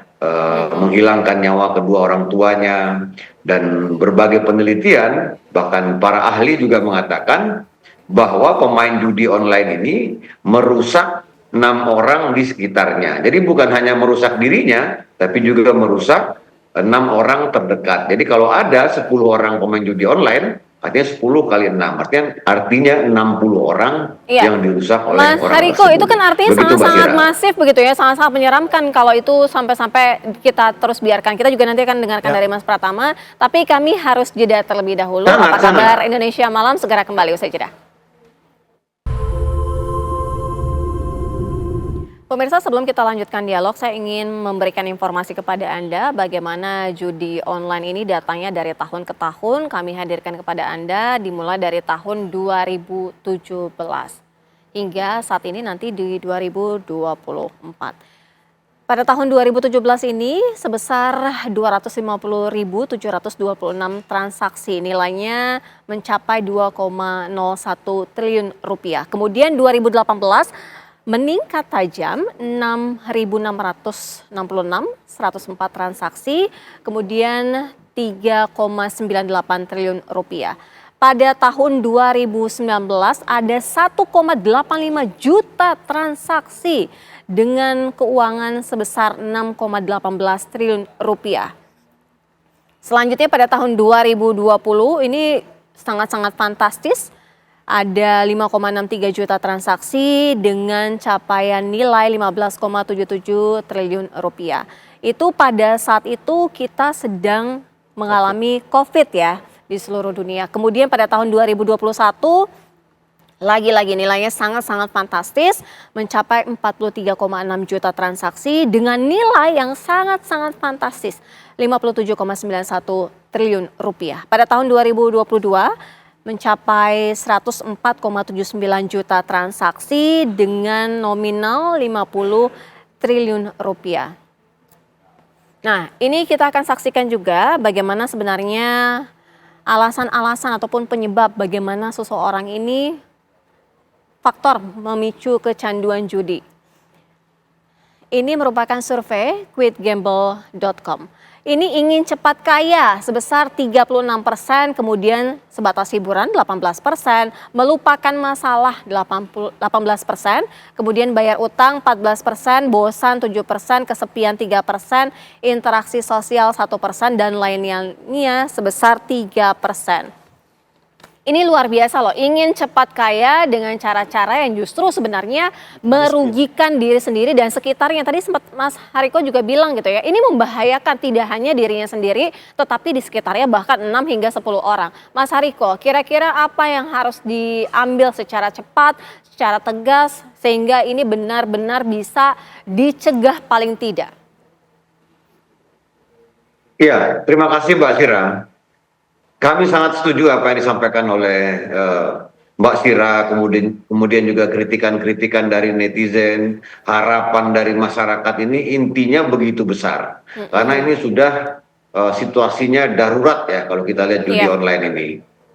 menghilangkan nyawa kedua orang tuanya, dan berbagai penelitian bahkan para ahli juga mengatakan bahwa pemain judi online ini merusak 6 orang di sekitarnya. Jadi bukan hanya merusak dirinya, tapi juga merusak 6 orang terdekat. Jadi kalau ada 10 orang pemain judi online, artinya 10 kali 6, artinya 60 orang yang dirusak oleh Mas orang Hariko, tersebut. itu kan artinya Begitu, Mbak sangat-sangat Sira. masif begitu ya, sangat-sangat menyeramkan kalau itu sampai-sampai kita terus biarkan. Kita juga nanti akan dengarkan dari Mas Pratama, tapi kami harus jeda terlebih dahulu. Apa kabar Indonesia Malam, segera kembali usai jeda. Pemirsa, sebelum kita lanjutkan dialog, saya ingin memberikan informasi kepada Anda bagaimana judi online ini datangnya dari tahun ke tahun. Kami hadirkan kepada Anda dimulai dari tahun 2017 hingga saat ini nanti di 2024. Pada tahun 2017 ini sebesar 250.726 transaksi, nilainya mencapai 2,01 triliun rupiah. Kemudian 2018 meningkat tajam 6.666, 104 transaksi, kemudian 3,98 triliun rupiah. Pada tahun 2019 ada 1,85 juta transaksi dengan keuangan sebesar 6,18 triliun rupiah. Selanjutnya pada tahun 2020 ini sangat-sangat fantastis. Ada 5,63 juta transaksi dengan capaian nilai 15,77 triliun rupiah. Itu pada saat itu kita sedang mengalami COVID ya di seluruh dunia. Kemudian pada tahun 2021 lagi-lagi nilainya sangat-sangat fantastis, mencapai 43,6 juta transaksi dengan nilai yang sangat-sangat fantastis, 57,91 triliun rupiah. Pada tahun 2022 mencapai 104,79 juta transaksi dengan nominal 50 triliun rupiah. Nah, ini kita akan saksikan juga bagaimana sebenarnya alasan-alasan ataupun penyebab bagaimana seseorang ini faktor memicu kecanduan judi. Ini merupakan survei quitgamble.com. Ini ingin cepat kaya sebesar 36%, kemudian sebatas hiburan 18%, melupakan masalah 18%, kemudian bayar utang 14%, bosan 7%, kesepian 3%, interaksi sosial 1%, dan lainnya sebesar 3%. Ini luar biasa loh, ingin cepat kaya dengan cara-cara yang justru sebenarnya merugikan diri sendiri dan sekitarnya. Tadi sempat Mas Hariko juga bilang gitu ya, ini membahayakan tidak hanya dirinya sendiri, tetapi di sekitarnya bahkan 6 hingga 10 orang. Mas Hariko, kira-kira apa yang harus diambil secara cepat, secara tegas, sehingga ini benar-benar bisa dicegah paling tidak? Iya, terima kasih Mbak Sira. Kami sangat setuju apa yang disampaikan oleh Mbak Sira, kemudian juga kritikan-kritikan dari netizen, harapan dari masyarakat ini intinya begitu besar. Karena ini sudah situasinya darurat ya kalau kita lihat judi online ini.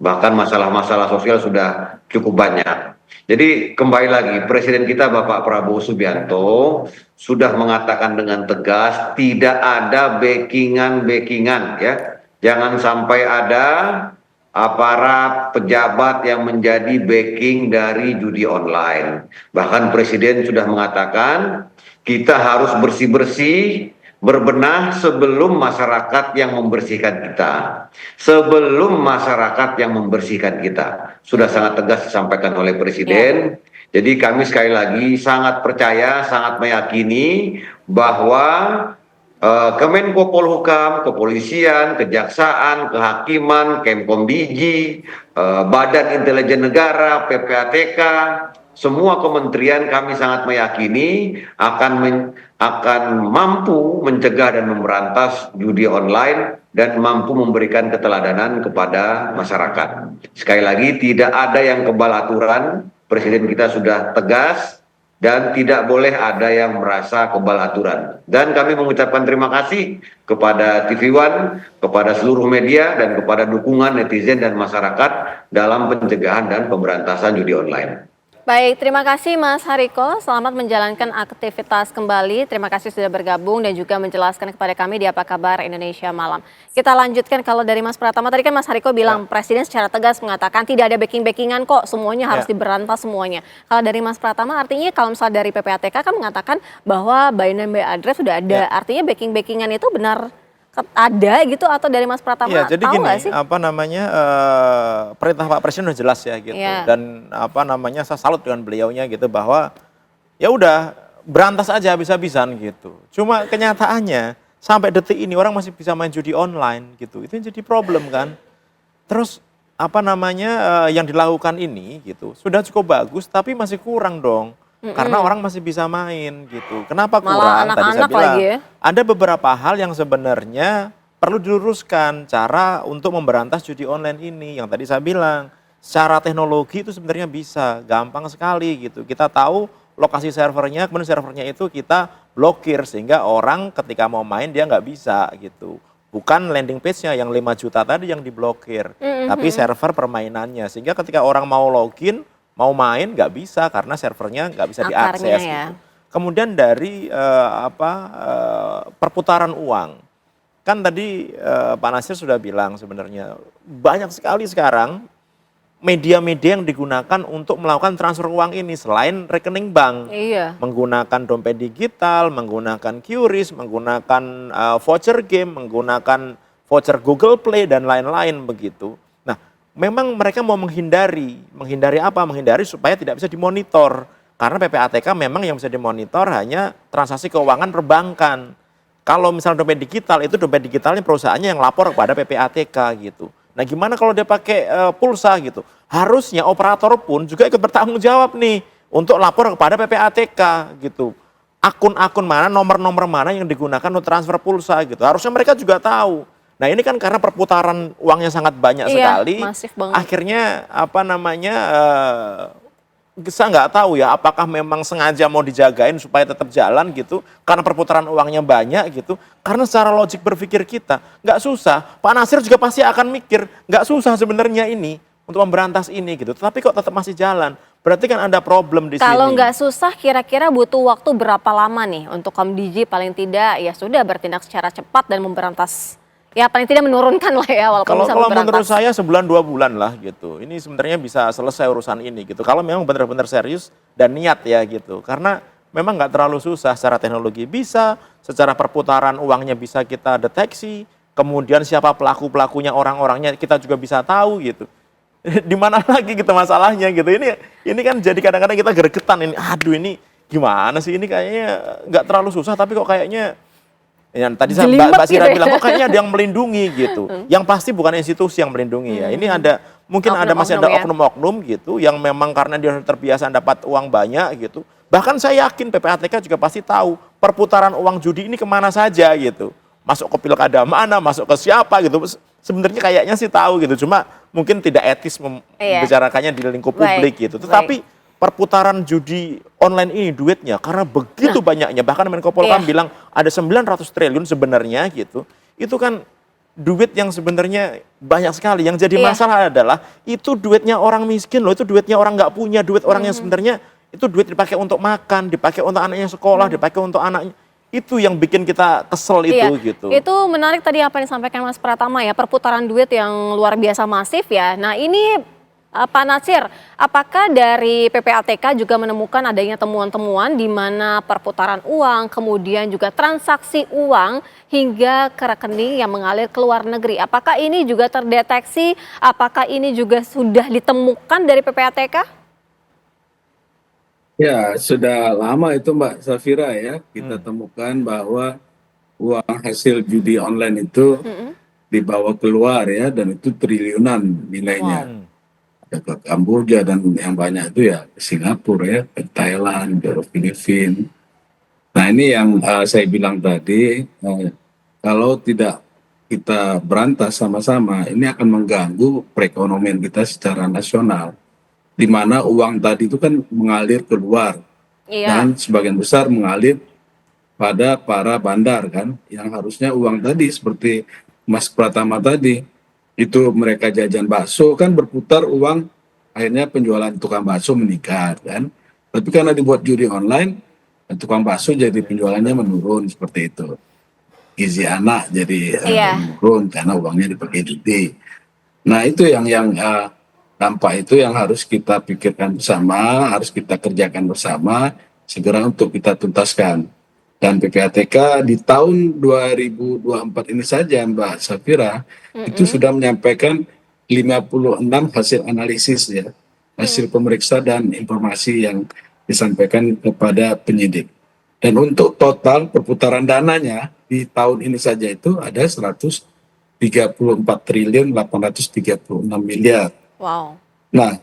Bahkan masalah-masalah sosial sudah cukup banyak. Jadi kembali lagi, Presiden kita Bapak Prabowo Subianto sudah mengatakan dengan tegas tidak ada backingan ya. Jangan sampai ada aparat pejabat yang menjadi backing dari judi online. Bahkan Presiden sudah mengatakan kita harus bersih-bersih, berbenah sebelum masyarakat yang membersihkan kita. Sebelum masyarakat yang membersihkan kita. Sudah sangat tegas disampaikan oleh Presiden. Jadi kami sekali lagi sangat percaya, sangat meyakini bahwa Kemenko Polhukam, Kepolisian, Kejaksaan, Kehakiman, Kemkomdigi, Badan Intelijen Negara, PPATK, semua kementerian kami sangat meyakini akan mampu mencegah dan memberantas judi online dan mampu memberikan keteladanan kepada masyarakat. Sekali lagi tidak ada yang kebal aturan, Presiden kita sudah tegas. Dan tidak boleh ada yang merasa kebal aturan. Dan kami mengucapkan terima kasih kepada TV One, kepada seluruh media, dan kepada dukungan netizen dan masyarakat dalam pencegahan dan pemberantasan judi online. Baik, terima kasih Mas Hariko. Selamat menjalankan aktivitas kembali. Terima kasih sudah bergabung dan juga menjelaskan kepada kami di Apa Kabar Indonesia Malam. Kita lanjutkan kalau dari Mas Pratama. Tadi kan Mas Hariko bilang Presiden secara tegas mengatakan tidak ada backing-backingan kok, semuanya harus diberantas semuanya. Kalau dari Mas Pratama artinya kalau misalnya dari PPATK kan mengatakan bahwa by name by address sudah ada. Artinya backing-backingan itu benar ada gitu atau dari Mas Pratama Iya, jadi tahu gini, nggak sih? perintah Pak Presiden udah jelas ya gitu. Dan saya salut dengan beliaunya gitu bahwa ya udah berantas aja habis-habisan gitu. Cuma kenyataannya sampai detik ini orang masih bisa main judi online gitu. Itu yang jadi problem kan. Terus yang dilakukan ini gitu sudah cukup bagus tapi masih kurang dong. Karena orang masih bisa main gitu. Kenapa kurang? Malah Tadi saya anak-anak bilang lagi ya. ada beberapa hal yang sebenarnya perlu diluruskan cara untuk memberantas judi online ini. Yang tadi saya bilang, secara teknologi itu sebenarnya bisa, gampang sekali gitu. Kita tahu lokasi servernya, kemudian servernya itu kita blokir sehingga orang ketika mau main dia nggak bisa gitu. Bukan landing page-nya yang 5 juta tadi yang diblokir, tapi server permainannya. Sehingga ketika orang mau login, mau main nggak bisa karena servernya nggak bisa diakses. Ya. Gitu. Kemudian dari perputaran uang, kan tadi Pak Nasir sudah bilang sebenarnya banyak sekali sekarang media-media yang digunakan untuk melakukan transfer uang ini selain rekening bank, menggunakan dompet digital, menggunakan QRIS, menggunakan voucher game, menggunakan voucher Google Play dan lain-lain begitu. Memang mereka mau menghindari apa? Menghindari supaya tidak bisa dimonitor. Karena PPATK memang yang bisa dimonitor hanya transaksi keuangan perbankan. Kalau misalnya dompet digital, itu dompet digitalnya perusahaannya yang lapor kepada PPATK gitu. Nah gimana kalau dia pakai pulsa gitu? Harusnya operator pun juga ikut bertanggung jawab nih untuk lapor kepada PPATK gitu. Akun-akun mana, nomor-nomor mana yang digunakan untuk transfer pulsa gitu. Harusnya mereka juga tahu. Nah ini kan karena perputaran uangnya sangat banyak sekali, akhirnya saya nggak tahu ya apakah memang sengaja mau dijagain supaya tetap jalan gitu, karena perputaran uangnya banyak gitu, karena secara logik berpikir kita nggak susah, Pak Nasir juga pasti akan mikir nggak susah sebenarnya ini untuk memberantas ini gitu, tapi kok tetap masih jalan, berarti kan ada problem di sini. Kalau nggak susah kira-kira butuh waktu berapa lama nih untuk Komdiji paling tidak ya sudah bertindak secara cepat dan memberantas. Ya paling tidak menurunkan lah ya walaupun bisa Kalau memberantas. menurut saya 1-2 bulan lah gitu. Ini sebenarnya bisa selesai urusan ini gitu. Kalau memang benar-benar serius dan niat ya gitu. Karena memang nggak terlalu susah secara teknologi. Bisa, secara perputaran uangnya bisa kita deteksi. Kemudian siapa pelaku-pelakunya, orang-orangnya kita juga bisa tahu gitu. Di mana lagi gitu masalahnya gitu. Ini kan jadi kadang-kadang kita gregetan ini. Aduh ini gimana sih, ini kayaknya nggak terlalu susah tapi kok kayaknya ya, tadi Mbak Sira bilang kok kayaknya ada yang melindungi gitu. Yang pasti bukan institusi yang melindungi ya. Ini mungkin masih ada oknum-oknum gitu yang memang karena dia terbiasa dapat uang banyak gitu. Bahkan saya yakin PPATK juga pasti tahu perputaran uang judi ini kemana saja gitu. Masuk ke pilkada mana, masuk ke siapa gitu. Sebenarnya kayaknya sih tahu gitu. Cuma mungkin tidak etis membicarakannya di lingkup publik gitu. Tetapi perputaran judi online ini duitnya karena begitu banyaknya, bahkan Menko Polhukam bilang ada 900 triliun sebenarnya gitu. Itu kan duit yang sebenarnya banyak sekali. Yang jadi masalah adalah itu duitnya orang miskin loh, itu duitnya orang nggak punya, duit orang yang sebenarnya itu duit dipakai untuk makan, dipakai untuk anaknya sekolah, dipakai untuk anaknya. Itu yang bikin kita kesel gitu. Itu menarik tadi apa yang disampaikan Mas Pratama ya, perputaran duit yang luar biasa masif ya. Nah ini Pak Nasir, apakah dari PPATK juga menemukan adanya temuan-temuan di mana perputaran uang, kemudian juga transaksi uang hingga ke rekening yang mengalir ke luar negeri? Apakah ini juga terdeteksi? Apakah ini juga sudah ditemukan dari PPATK? Ya, sudah lama itu Mbak Safira ya, kita temukan bahwa uang hasil judi online itu dibawa keluar ya, dan itu triliunan nilainya. Ada ke Kamboja dan yang banyak itu ya ke Singapura ya, ke Thailand, ke Filipina. Nah ini yang saya bilang tadi, kalau tidak kita berantas sama-sama, ini akan mengganggu perekonomian kita secara nasional. Di mana uang tadi itu kan mengalir keluar dan sebagian besar mengalir pada para bandar kan, yang harusnya uang tadi seperti Mas Pratama tadi itu mereka jajan bakso kan berputar uang akhirnya penjualan tukang bakso meningkat kan. Tapi karena dibuat judi online, tukang bakso jadi penjualannya menurun seperti itu. Gizi anak jadi menurun karena uangnya dipakai judi. Nah itu yang dampak itu yang harus kita pikirkan bersama, harus kita kerjakan bersama segera untuk kita tuntaskan. Dan PPATK di tahun 2024 ini saja Mbak Safira itu sudah menyampaikan 56 hasil analisis ya, hasil pemeriksa dan informasi yang disampaikan kepada penyidik. Dan untuk total perputaran dananya di tahun ini saja itu ada 134 triliun 836 miliar. Wow. Nah,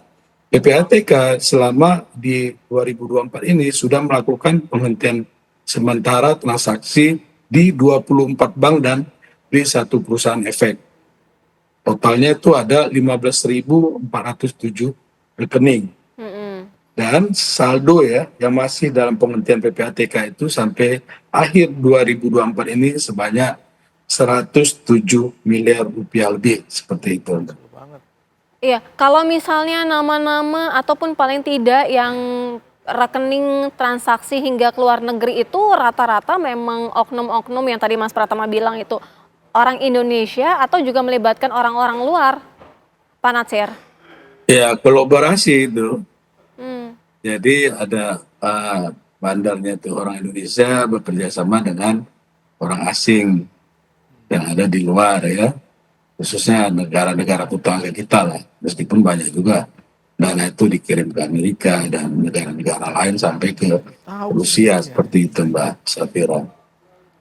PPATK selama di 2024 ini sudah melakukan penghentian sementara transaksi di 24 bank dan di satu perusahaan efek. Totalnya itu ada 15.407 rekening. Dan saldo ya yang masih dalam penghentian PPATK itu sampai akhir 2024 ini sebanyak 107 miliar rupiah lebih seperti itu. Iya, kalau misalnya nama-nama ataupun paling tidak yang rekening transaksi hingga ke luar negeri itu rata-rata memang oknum-oknum yang tadi Mas Pratama bilang itu orang Indonesia atau juga melibatkan orang-orang luar, Pak Natsir? Ya, kolaborasi itu. Jadi ada bandarnya itu orang Indonesia bekerja sama dengan orang asing yang ada di luar ya. Khususnya negara-negara tetangga kita lah, meskipun banyak juga dana itu dikirim ke Amerika dan negara-negara lain sampai ke Rusia seperti itu Mbak Safira.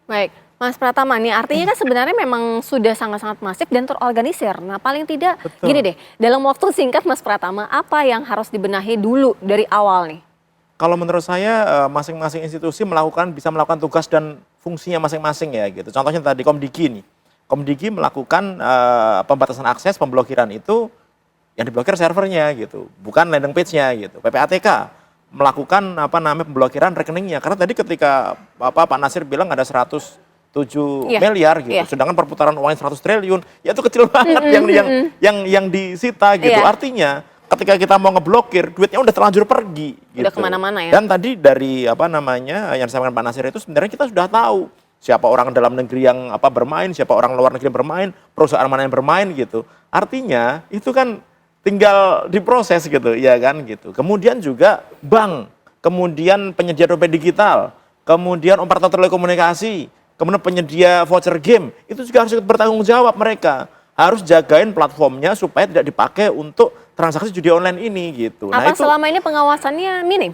Baik, Mas Pratama, nih artinya kan sebenarnya memang sudah sangat-sangat masif dan terorganisir. Nah paling tidak gini deh, dalam waktu singkat Mas Pratama, apa yang harus dibenahi dulu dari awal nih? Kalau menurut saya masing-masing institusi bisa melakukan tugas dan fungsinya masing-masing ya gitu. Contohnya tadi Komdigi nih. Komdigi melakukan pembatasan akses, pemblokiran itu yang diblokir servernya gitu, bukan landing page-nya gitu. PPATK melakukan pemblokiran rekeningnya karena tadi ketika Pak Nasir bilang ada 107 miliar gitu, sedangkan perputaran uangnya 100 triliun, ya itu kecil banget yang disita gitu. Artinya ketika kita mau ngeblokir, duitnya udah terlanjur pergi gitu. Udah kemana-mana ya. Dan tadi dari yang disampaikan Pak Nasir itu sebenarnya kita sudah tahu siapa orang dalam negeri yang bermain, siapa orang luar negeri yang bermain, perusahaan mana yang bermain gitu. Artinya itu kan tinggal diproses gitu, ya kan gitu. Kemudian juga bank, kemudian penyedia dompet digital, kemudian operator telekomunikasi, kemudian penyedia voucher game, itu juga harus bertanggung jawab mereka. Harus jagain platformnya supaya tidak dipakai untuk transaksi judi online ini gitu. Apa selama ini pengawasannya minim?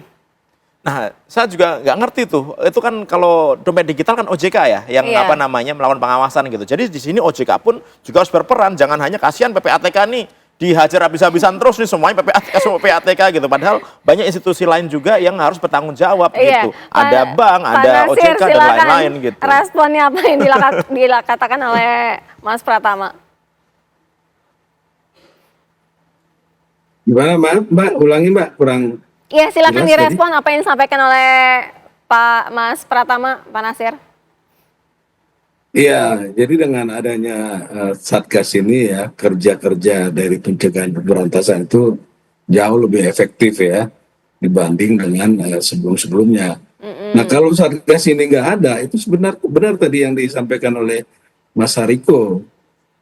Nah, saya juga nggak ngerti tuh. Itu kan kalau dompet digital kan OJK ya, yang melakukan pengawasan gitu. Jadi di sini OJK pun juga harus berperan. Jangan hanya kasihan PPATK nih dihajar habis-habisan terus nih semuanya PPATK gitu. Padahal banyak institusi lain juga yang harus bertanggung jawab gitu. Ada bank, ada OJK dan lain-lain gitu. Responnya apa yang dikatakan oleh Mas Pratama? Gimana Mbak? Ulangi Mbak, kurang. Iya, silakan direspon apa yang disampaikan oleh Pak Mas Pratama, Pak Nasir. Iya, jadi dengan adanya Satgas ini ya, kerja-kerja dari pencegahan pemberantasan itu jauh lebih efektif ya dibanding dengan sebelum-sebelumnya. Nah kalau Satgas ini nggak ada, itu benar tadi yang disampaikan oleh Mas Hariko,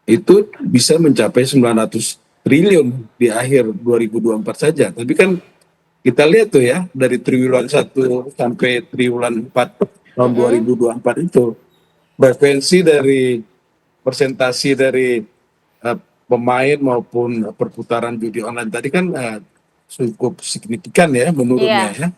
itu bisa mencapai 900 triliun di akhir 2024 saja. Tapi kan kita lihat tuh ya, dari triwulan 1 sampai triwulan 4 tahun 2024 itu, frekuensi dari persentasi dari pemain maupun perputaran judi online tadi kan cukup signifikan ya menurunnya ya.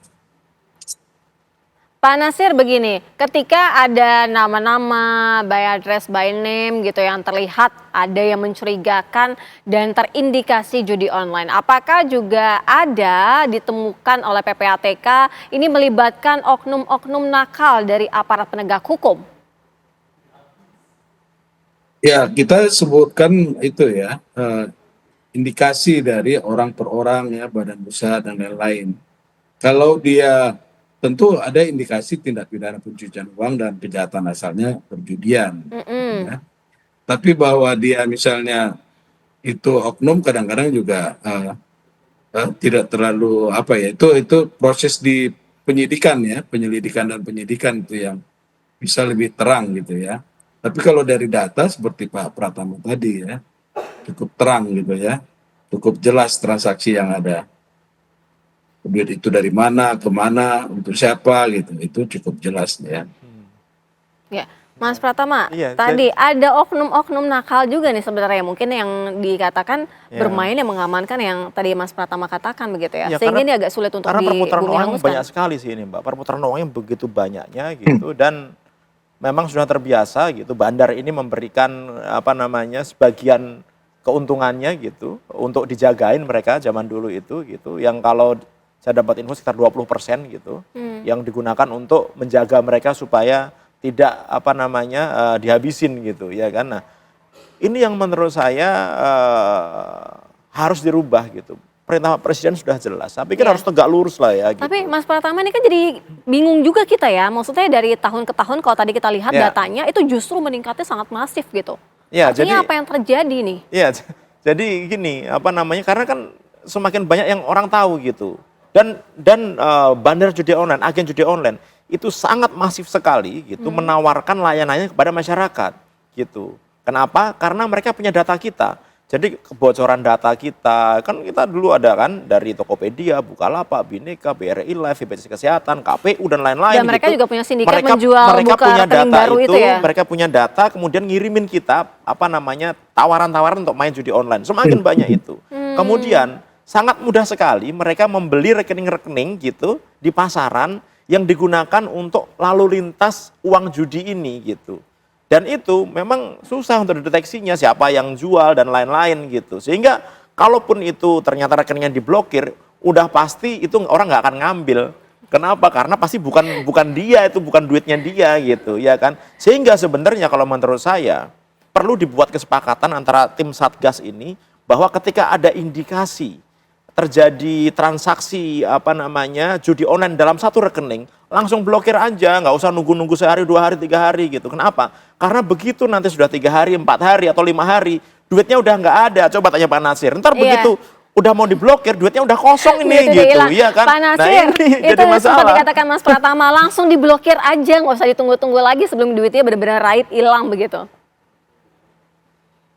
Pak Nasir begini, ketika ada nama-nama by address by name gitu yang terlihat ada yang mencurigakan dan terindikasi judi online, apakah juga ada ditemukan oleh PPATK ini melibatkan oknum-oknum nakal dari aparat penegak hukum? Ya, kita sebutkan itu ya, indikasi dari orang per orang ya, badan usaha dan lain-lain. Kalau dia tentu ada indikasi tindak pidana pencucian uang dan kejahatan asalnya perjudian. Ya. Tapi bahwa dia misalnya itu oknum kadang-kadang juga tidak terlalu apa ya, itu proses di penyelidikan dan penyidikan itu yang bisa lebih terang gitu ya. Tapi kalau dari data seperti Pak Pratama tadi ya, cukup terang gitu ya, cukup jelas transaksi yang ada. Duit itu dari mana, kemana, untuk siapa gitu, itu cukup jelas ya. Ya, Mas Pratama, Iya, tadi ada oknum-oknum nakal juga nih sebenarnya mungkin yang dikatakan bermain yang mengamankan yang tadi Mas Pratama katakan begitu ya. Ya, Sehingga ini agak sulit untuk karena perputaran bumi uang hanguskan. banyak sekali sih ini Mbak, perputaran uangnya begitu banyaknya gitu dan memang sudah terbiasa gitu bandar ini memberikan apa namanya sebagian keuntungannya gitu untuk dijagain mereka zaman dulu itu gitu yang kalau saya dapat info sekitar 20% gitu yang digunakan untuk menjaga mereka supaya tidak apa namanya dihabisin gitu ya kan. Nah, ini yang menurut saya harus dirubah gitu. Perintah presiden sudah jelas. Saya pikir harus tegak lurus lah ya gitu. Tapi Mas Pratama ini kan jadi bingung juga kita ya. Maksudnya dari tahun ke tahun kalau tadi kita lihat datanya itu justru meningkatnya sangat masif gitu. Ya, artinya jadi, apa yang terjadi nih? Iya, jadi gini, apa namanya? Karena kan semakin banyak yang orang tahu gitu. Dan bandar judi online, agen judi online itu sangat masif sekali gitu menawarkan layanannya kepada masyarakat gitu. Kenapa? Karena mereka punya data kita. Jadi kebocoran data kita, kan kita dulu ada kan dari Tokopedia, Bukalapak, Bhinneka, BRI Live, BPJS Kesehatan, KPU dan lain-lain. Dan mereka gitu. juga punya sindikat mereka menjual mereka buka punya rekening data baru itu ya. Mereka punya data, kemudian ngirimin kita apa namanya tawaran-tawaran untuk main judi online. Semakin banyak itu. Kemudian sangat mudah sekali mereka membeli rekening-rekening gitu di pasaran yang digunakan untuk lalu lintas uang judi ini gitu. Dan itu memang susah untuk deteksinya siapa yang jual dan lain-lain gitu. Sehingga kalaupun itu ternyata rekeningnya diblokir, udah pasti itu orang nggak akan ngambil. Kenapa? Karena pasti bukan dia, itu bukan duitnya dia gitu, ya kan. Sehingga sebenarnya kalau menurut saya perlu dibuat kesepakatan antara tim Satgas ini bahwa ketika ada indikasi terjadi transaksi apa namanya judi online dalam satu rekening, langsung blokir aja, nggak usah nunggu-nunggu sehari, 2 hari, 3 hari gitu. Kenapa? Karena begitu nanti sudah 3 hari, 4 hari atau 5 hari, duitnya udah nggak ada. Coba tanya Pak Nasir. Ntar begitu udah mau diblokir, duitnya udah kosong ini gitu, iya kan? Pak Nasir, nah, ini itu jadi masalah. seperti katakan Mas Pratama, langsung diblokir aja, nggak usah ditunggu-tunggu lagi sebelum duitnya benar-benar raib hilang begitu.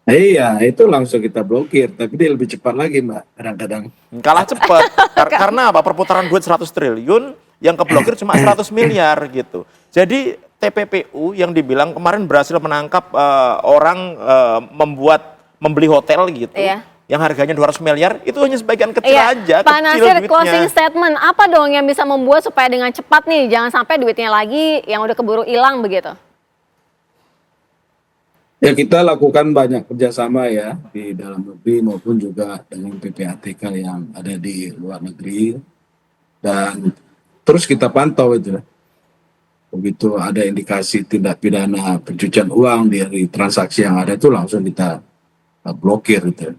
Iya, itu langsung kita blokir, tapi dia lebih cepat lagi Mbak, kadang-kadang. Kalah cepat, karena apa? Perputaran duit 100 triliun, yang keblokir cuma 100 miliar gitu. Jadi TPPU yang dibilang kemarin berhasil menangkap orang membeli hotel gitu, yang harganya 200 miliar, itu hanya sebagian kecil aja, Pak kecil Nasir, duitnya. closing statement, apa dong yang bisa membuat supaya dengan cepat nih, jangan sampai duitnya lagi yang udah keburu hilang begitu? Ya kita lakukan banyak kerjasama ya di dalam negeri maupun juga dengan PPATK yang ada di luar negeri dan terus kita pantau itu. Begitu ada indikasi tindak pidana pencucian uang dari transaksi yang ada itu langsung kita blokir itu.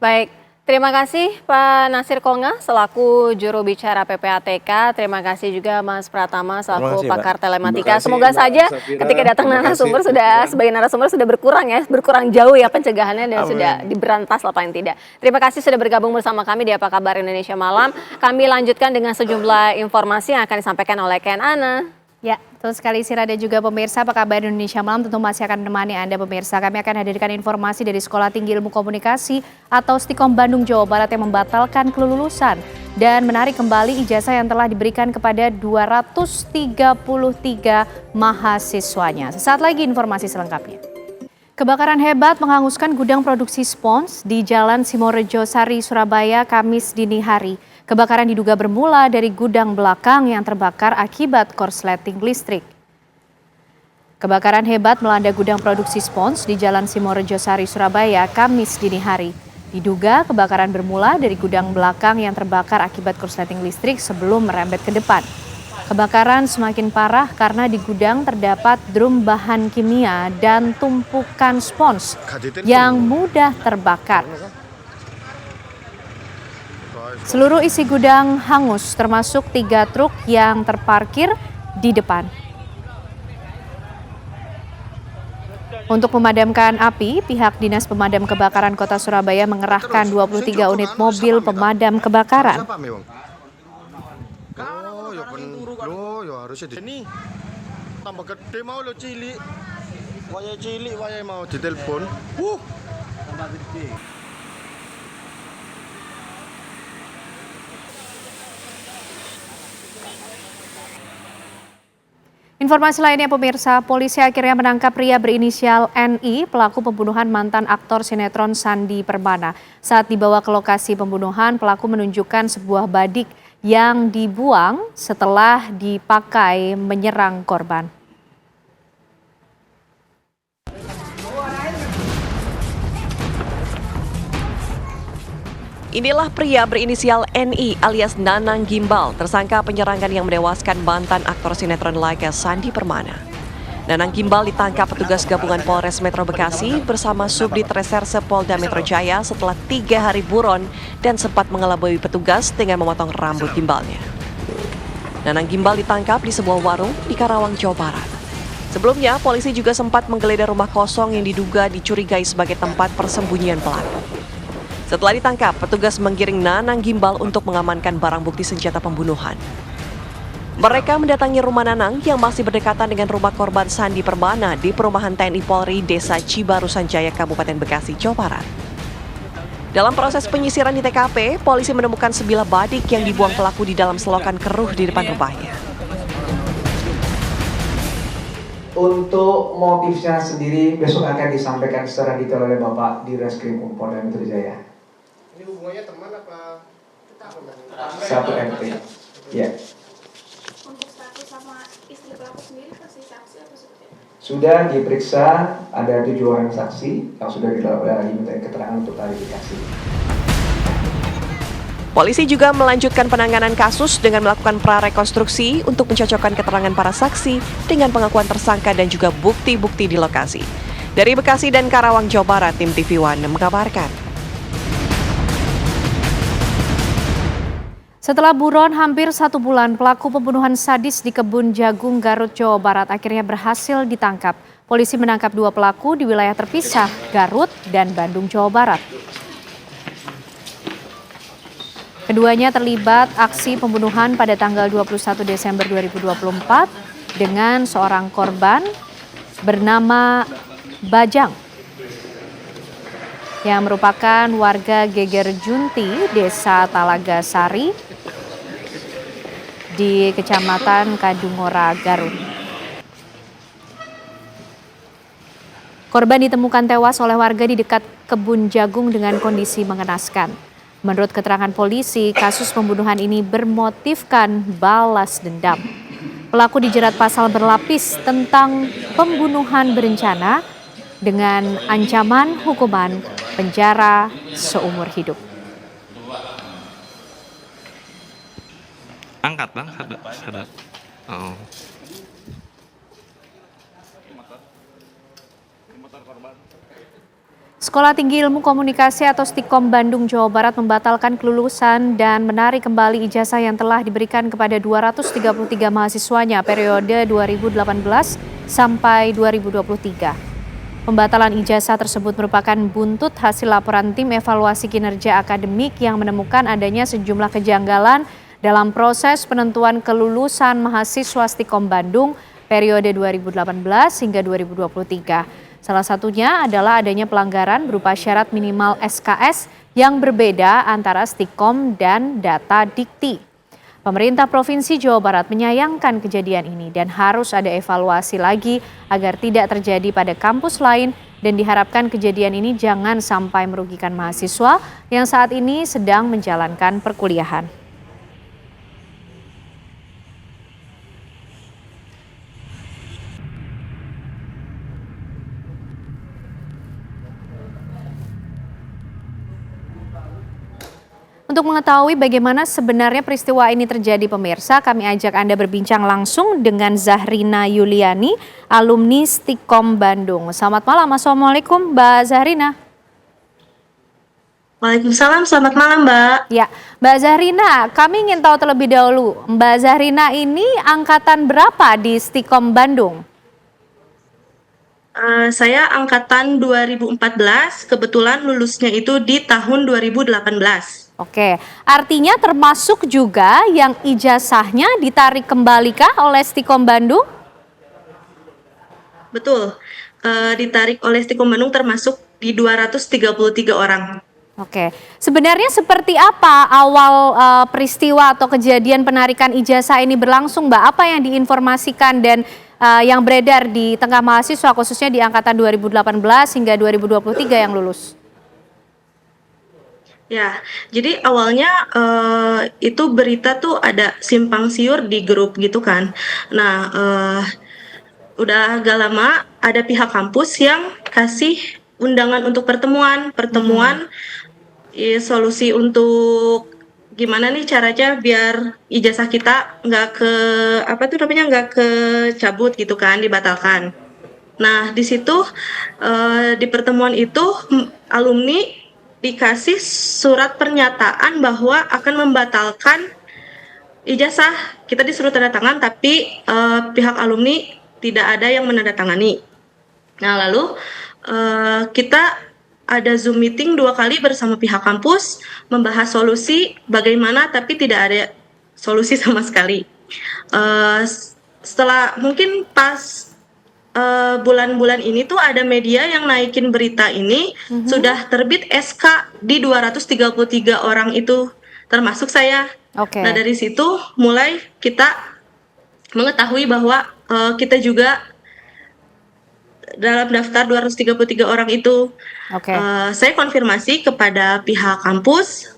Baik, terima kasih Pak Nasir Konga selaku juru bicara PPATK. Terima kasih juga Mas Pratama selaku pakar telematika. Semoga saja ketika datang narasumber sebagai narasumber sudah berkurang jauh ya pencegahannya dan sudah diberantas lah paling tidak. Terima kasih sudah bergabung bersama kami di Apa Kabar Indonesia Malam. Kami lanjutkan dengan sejumlah informasi yang akan disampaikan oleh Ken Ana. Ya, betul sekali Sira dan juga pemirsa Apa Kabar Indonesia Malam tentu masih akan menemani Anda pemirsa. Kami akan hadirkan informasi dari Sekolah Tinggi Ilmu Komunikasi atau Stikom Bandung Jawa Barat yang membatalkan kelulusan dan menarik kembali ijazah yang telah diberikan kepada 233 mahasiswanya. Sesaat lagi informasi selengkapnya. Kebakaran hebat menghanguskan gudang produksi spons di Jalan Simorejo Sari, Surabaya, Kamis dini hari. Kebakaran diduga bermula dari gudang belakang yang terbakar akibat korsleting listrik. Kebakaran hebat melanda gudang produksi spons di Jalan Simorejo Sari, Surabaya, Kamis dini hari. Diduga kebakaran bermula dari gudang belakang yang terbakar akibat korsleting listrik sebelum merembet ke depan. Kebakaran semakin parah karena di gudang terdapat drum bahan kimia dan tumpukan spons yang mudah terbakar. Seluruh isi gudang hangus termasuk 3 truk yang terparkir di depan. Untuk memadamkan api, pihak Dinas Pemadam Kebakaran Kota Surabaya mengerahkan 23 unit mobil pemadam kebakaran. Oh, ya bener. Oh, ya harusnya di sini. Tambah gede mau lo cilik. Wayai cilik, wayai mau ditelepon. Tambah gede. Informasi lainnya pemirsa, polisi akhirnya menangkap pria berinisial NI, pelaku pembunuhan mantan aktor sinetron Sandi Permana. Saat dibawa ke lokasi pembunuhan, pelaku menunjukkan sebuah badik yang dibuang setelah dipakai menyerang korban. Inilah pria berinisial NI alias Nanang Gimbal, tersangka penyerangan yang menewaskan mantan aktor sinetron laga Sandi Permana. Nanang Gimbal ditangkap petugas gabungan Polres Metro Bekasi bersama Subdit Reserse Polda Metro Jaya setelah 3 hari buron dan sempat mengelabui petugas dengan memotong rambut Gimbalnya. Nanang Gimbal ditangkap di sebuah warung di Karawang, Jawa Barat. Sebelumnya, polisi juga sempat menggeledah rumah kosong yang diduga dicurigai sebagai tempat persembunyian pelaku. Setelah ditangkap, petugas menggiring Nanang Gimbal untuk mengamankan barang bukti senjata pembunuhan. Mereka mendatangi rumah Nanang yang masih berdekatan dengan rumah korban Sandi Permana di perumahan TNI Polri, Desa Cibaru Sanjaya, Kabupaten Bekasi, Jawa Barat. Dalam proses penyisiran di TKP, polisi menemukan sebilah badik yang dibuang pelaku di dalam selokan keruh di depan rumahnya. Untuk motifnya sendiri besok akan disampaikan secara detail oleh Bapak di Reskrim Polda Metro Jaya. Ini hubungannya teman apa? Satu RT. Ya. Untuk status sama istri pelaku sendiri kasih saksi apa seperti apa? Sudah diperiksa, ada 7 orang saksi yang sudah diminta keterangan untuk klarifikasi. Polisi juga melanjutkan penanganan kasus dengan melakukan prarekonstruksi untuk mencocokkan keterangan para saksi dengan pengakuan tersangka dan juga bukti-bukti di lokasi. Dari Bekasi dan Karawang, Jawa Barat, tim TV One mengabarkan. Setelah buron hampir 1 bulan, pelaku pembunuhan sadis di kebun jagung Garut, Jawa Barat akhirnya berhasil ditangkap. Polisi menangkap 2 pelaku di wilayah terpisah, Garut dan Bandung, Jawa Barat. Keduanya terlibat aksi pembunuhan pada tanggal 21 Desember 2024 dengan seorang korban bernama Bajang yang merupakan warga Geger Junti, Desa Talaga Sari di Kecamatan Kadungora, Garut. Korban ditemukan tewas oleh warga di dekat kebun jagung dengan kondisi mengenaskan. Menurut keterangan polisi, kasus pembunuhan ini bermotifkan balas dendam. Pelaku dijerat pasal berlapis tentang pembunuhan berencana dengan ancaman hukuman penjara seumur hidup. Angkat bang, sadar. Oh. Sekolah Tinggi Ilmu Komunikasi atau Stikom Bandung, Jawa Barat membatalkan kelulusan dan menarik kembali ijazah yang telah diberikan kepada 233 mahasiswanya periode 2018 sampai 2023. Pembatalan ijazah tersebut merupakan buntut hasil laporan tim evaluasi kinerja akademik yang menemukan adanya sejumlah kejanggalan dalam proses penentuan kelulusan mahasiswa Stikom Bandung periode 2018 hingga 2023. Salah satunya adalah adanya pelanggaran berupa syarat minimal SKS yang berbeda antara Stikom dan data Dikti. Pemerintah Provinsi Jawa Barat menyayangkan kejadian ini dan harus ada evaluasi lagi agar tidak terjadi pada kampus lain dan diharapkan kejadian ini jangan sampai merugikan mahasiswa yang saat ini sedang menjalankan perkuliahan. Untuk mengetahui bagaimana sebenarnya peristiwa ini terjadi pemirsa, kami ajak Anda berbincang langsung dengan Zahrina Yuliani, alumni Stikom Bandung. Selamat malam, Assalamualaikum Mbak Zahrina. Waalaikumsalam, selamat malam Mbak. Ya, Mbak Zahrina, kami ingin tahu terlebih dahulu, Mbak Zahrina ini angkatan berapa di Stikom Bandung? Saya angkatan 2014, kebetulan lulusnya itu di tahun 2018. Oke, artinya termasuk juga yang ijazahnya ditarik kembali kah oleh Stikom Bandung? Betul, ditarik oleh Stikom Bandung termasuk di 233 orang. Oke, sebenarnya seperti apa awal peristiwa atau kejadian penarikan ijazah ini berlangsung, Mbak? Apa yang diinformasikan dan yang beredar di tengah mahasiswa khususnya di angkatan 2018 hingga 2023 yang lulus? Ya, jadi awalnya itu berita tuh ada simpang siur di grup gitu kan. Nah, udah agak lama ada pihak kampus yang kasih undangan untuk pertemuan, solusi untuk gimana nih caranya biar ijazah kita nggak cabut gitu kan, dibatalkan. Nah, di situ di pertemuan itu alumni dikasih surat pernyataan bahwa akan membatalkan ijazah. Kita disuruh tanda tangan, tapi pihak alumni tidak ada yang menandatangani. Nah, lalu kita ada Zoom meeting 2 kali bersama pihak kampus, membahas solusi bagaimana, tapi tidak ada solusi sama sekali. Setelah mungkin pas bulan-bulan ini tuh ada media yang naikin berita ini, sudah terbit SK di 233 orang itu, termasuk saya. Oke. Nah, dari situ mulai kita mengetahui bahwa kita juga dalam daftar 233 orang itu. Oke. Saya konfirmasi kepada pihak kampus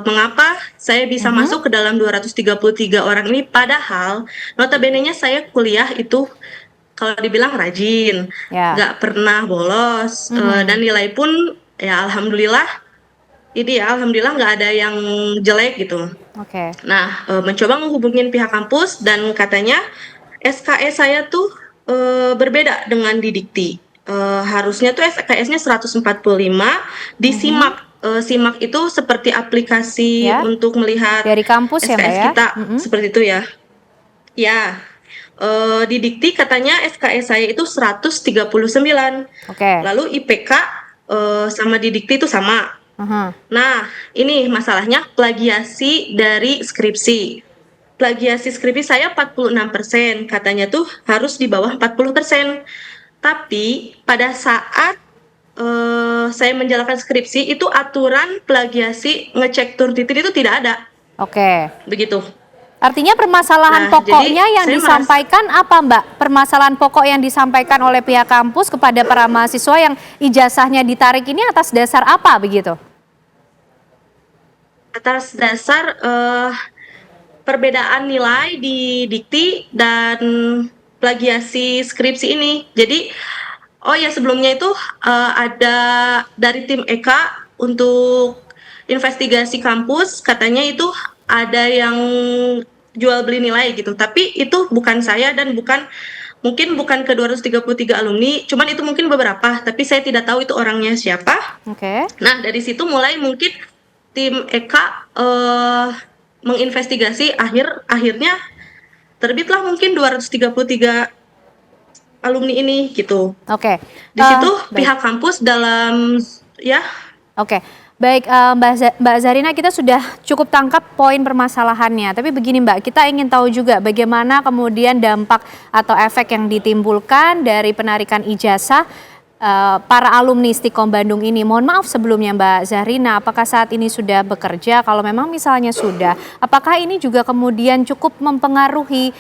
mengapa saya bisa masuk ke dalam 233 orang ini, padahal notabene-nya saya kuliah itu kalau dibilang rajin, nggak pernah bolos, dan nilai pun ya alhamdulillah nggak ada yang jelek gitu. Oke. Nah, mencoba menghubungin pihak kampus dan katanya SKS saya tuh berbeda dengan di Dikti. Harusnya tuh SKS-nya 145, di SIMAK. SIMAK itu seperti aplikasi untuk melihat dari kampus SKS ya, Mbak ya? kita, seperti itu ya. Ya, di Dikti katanya SKS saya itu 139. Oke. Lalu IPK sama di Dikti itu sama. Nah, ini masalahnya plagiasi dari skripsi. Plagiasi skripsi saya 46%, katanya tuh harus di bawah 40%. Tapi pada saat saya menjalankan skripsi itu aturan plagiasi ngecek turnitin itu tidak ada. Oke. Begitu. Artinya permasalahan pokoknya yang disampaikan apa, Mbak? Permasalahan pokok yang disampaikan oleh pihak kampus kepada para mahasiswa yang ijazahnya ditarik ini atas dasar apa begitu? Atas dasar perbedaan nilai di Dikti dan plagiasi skripsi ini. Jadi, oh ya sebelumnya itu ada dari tim EKA untuk investigasi kampus, katanya itu ada yang jual beli nilai gitu. Tapi itu bukan saya dan mungkin bukan ke 233 alumni, cuman itu mungkin beberapa, tapi saya tidak tahu itu orangnya siapa. Oke. Nah, dari situ mulai mungkin tim EKA menginvestigasi, akhirnya terbitlah mungkin 233 alumni ini gitu. Oke. Di situ pihak kampus dalam Oke. Baik, Mbak Zarina, kita sudah cukup tangkap poin permasalahannya. Tapi begini Mbak, kita ingin tahu juga bagaimana kemudian dampak atau efek yang ditimbulkan dari penarikan ijazah para alumni Stikom Bandung ini. Mohon maaf sebelumnya Mbak Zarina, apakah saat ini sudah bekerja? Kalau memang misalnya sudah, apakah ini juga kemudian cukup mempengaruhi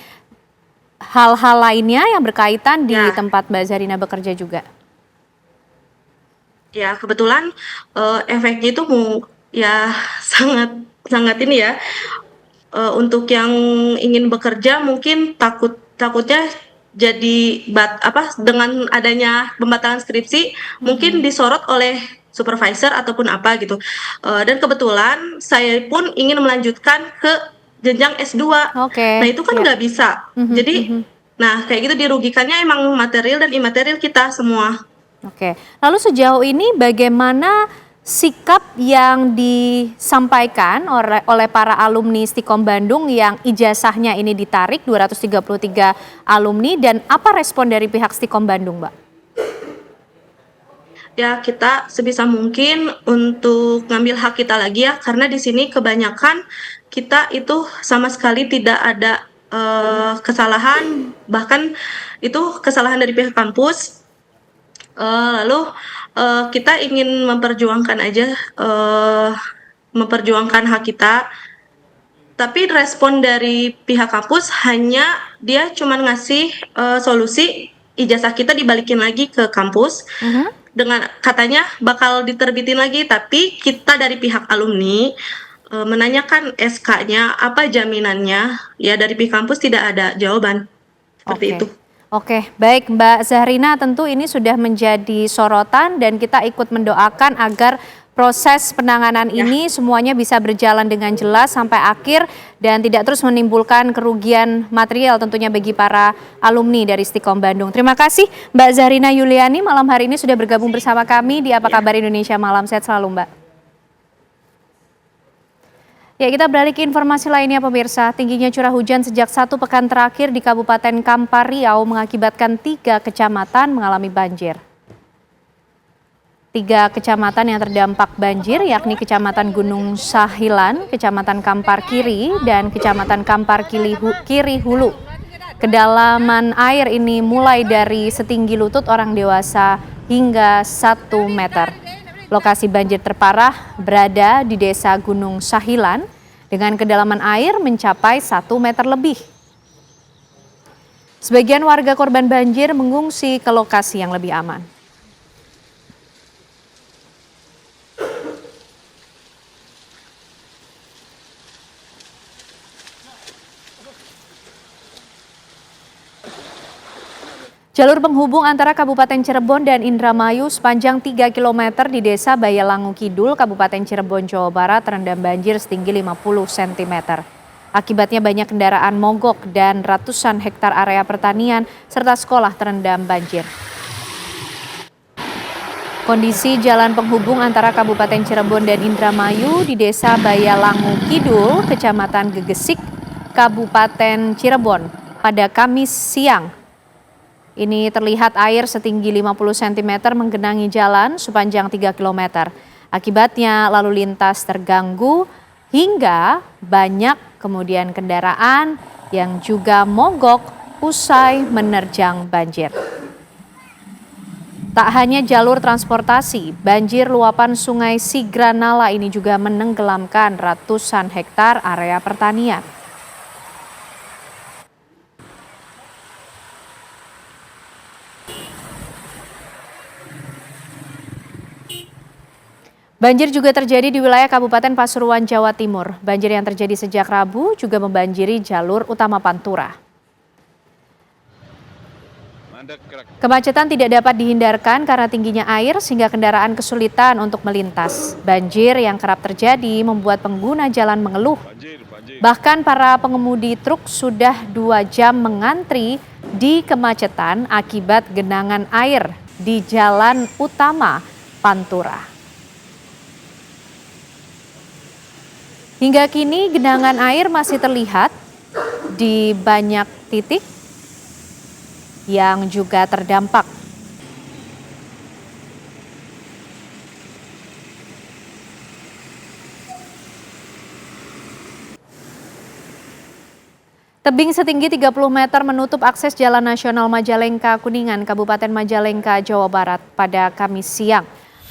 hal-hal lainnya yang berkaitan di tempat Mbak Zarina bekerja juga? Ya, kebetulan efeknya itu ya sangat ini ya. Untuk yang ingin bekerja mungkin takutnya jadi dengan adanya pembatalan skripsi mungkin disorot oleh supervisor ataupun apa gitu. Dan kebetulan saya pun ingin melanjutkan ke jenjang S2. Nah, itu kan nggak bisa. Jadi nah kayak gitu dirugikannya emang material dan imaterial kita semua. Oke, lalu sejauh ini bagaimana sikap yang disampaikan oleh para alumni Stikom Bandung yang ijazahnya ini ditarik 233 alumni, dan apa respon dari pihak Stikom Bandung, Mbak? Ya, kita sebisa mungkin untuk ngambil hak kita lagi ya, karena di sini kebanyakan kita itu sama sekali tidak ada kesalahan, bahkan itu kesalahan dari pihak kampus. Lalu kita ingin memperjuangkan aja, memperjuangkan hak kita. Tapi respon dari pihak kampus hanya dia cuma ngasih solusi ijazah kita dibalikin lagi ke kampus. Dengan katanya bakal diterbitin lagi, tapi kita dari pihak alumni menanyakan SK-nya, apa jaminannya, ya dari pihak kampus tidak ada jawaban. Seperti itu. Oke, baik Mbak Zahrina, tentu ini sudah menjadi sorotan dan kita ikut mendoakan agar proses penanganan ini semuanya bisa berjalan dengan jelas sampai akhir dan tidak terus menimbulkan kerugian material tentunya bagi para alumni dari Stikom Bandung. Terima kasih Mbak Zahrina Yuliani malam hari ini sudah bergabung bersama kami di Apa Kabar Indonesia Malam. Sehat selalu Mbak. Ya, kita beralih ke informasi lainnya pemirsa. Tingginya curah hujan sejak 1 pekan terakhir di Kabupaten Kampar Riau mengakibatkan 3 kecamatan mengalami banjir. 3 kecamatan yang terdampak banjir yakni Kecamatan Gunung Sahilan, Kecamatan Kampar Kiri, dan Kecamatan Kampar Kiri Hulu. Kedalaman air ini mulai dari setinggi lutut orang dewasa hingga 1 meter. Lokasi banjir terparah berada di Desa Gunung Sahilan dengan kedalaman air mencapai 1 meter lebih. Sebagian warga korban banjir mengungsi ke lokasi yang lebih aman. Jalur penghubung antara Kabupaten Cirebon dan Indramayu sepanjang 3 km di Desa Bayalangu Kidul, Kabupaten Cirebon, Jawa Barat terendam banjir setinggi 50 cm. Akibatnya banyak kendaraan mogok dan ratusan hektar area pertanian serta sekolah terendam banjir. Kondisi jalan penghubung antara Kabupaten Cirebon dan Indramayu di Desa Bayalangu Kidul, Kecamatan Gegesik, Kabupaten Cirebon pada Kamis siang. Ini terlihat air setinggi 50 cm menggenangi jalan sepanjang 3 km. Akibatnya lalu lintas terganggu hingga banyak kemudian kendaraan yang juga mogok usai menerjang banjir. Tak hanya jalur transportasi, banjir luapan Sungai Sigranala ini juga menenggelamkan ratusan hektar area pertanian. Banjir juga terjadi di wilayah Kabupaten Pasuruan, Jawa Timur. Banjir yang terjadi sejak Rabu juga membanjiri jalur utama Pantura. Kemacetan tidak dapat dihindarkan karena tingginya air sehingga kendaraan kesulitan untuk melintas. Banjir yang kerap terjadi membuat pengguna jalan mengeluh. Bahkan para pengemudi truk sudah 2 jam mengantri di kemacetan akibat genangan air di jalan utama Pantura. Hingga kini genangan air masih terlihat di banyak titik yang juga terdampak. Tebing setinggi 30 meter menutup akses Jalan Nasional Majalengka Kuningan, Kabupaten Majalengka, Jawa Barat pada Kamis siang.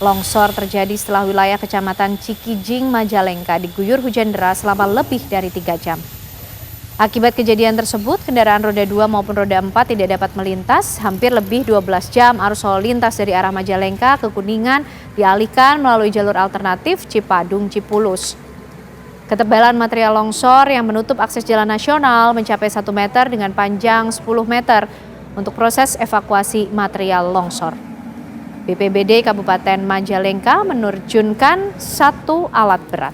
Longsor terjadi setelah wilayah Kecamatan Cikijing, Majalengka diguyur hujan deras selama lebih dari 3 jam. Akibat kejadian tersebut, kendaraan roda 2 maupun roda 4 tidak dapat melintas. Hampir lebih 12 jam arus lalu lintas dari arah Majalengka ke Kuningan dialihkan melalui jalur alternatif Cipadung-Cipulus. Ketebalan material longsor yang menutup akses jalan nasional mencapai 1 meter dengan panjang 10 meter untuk proses evakuasi material longsor. BPBD Kabupaten Majalengka menerjunkan 1 alat berat.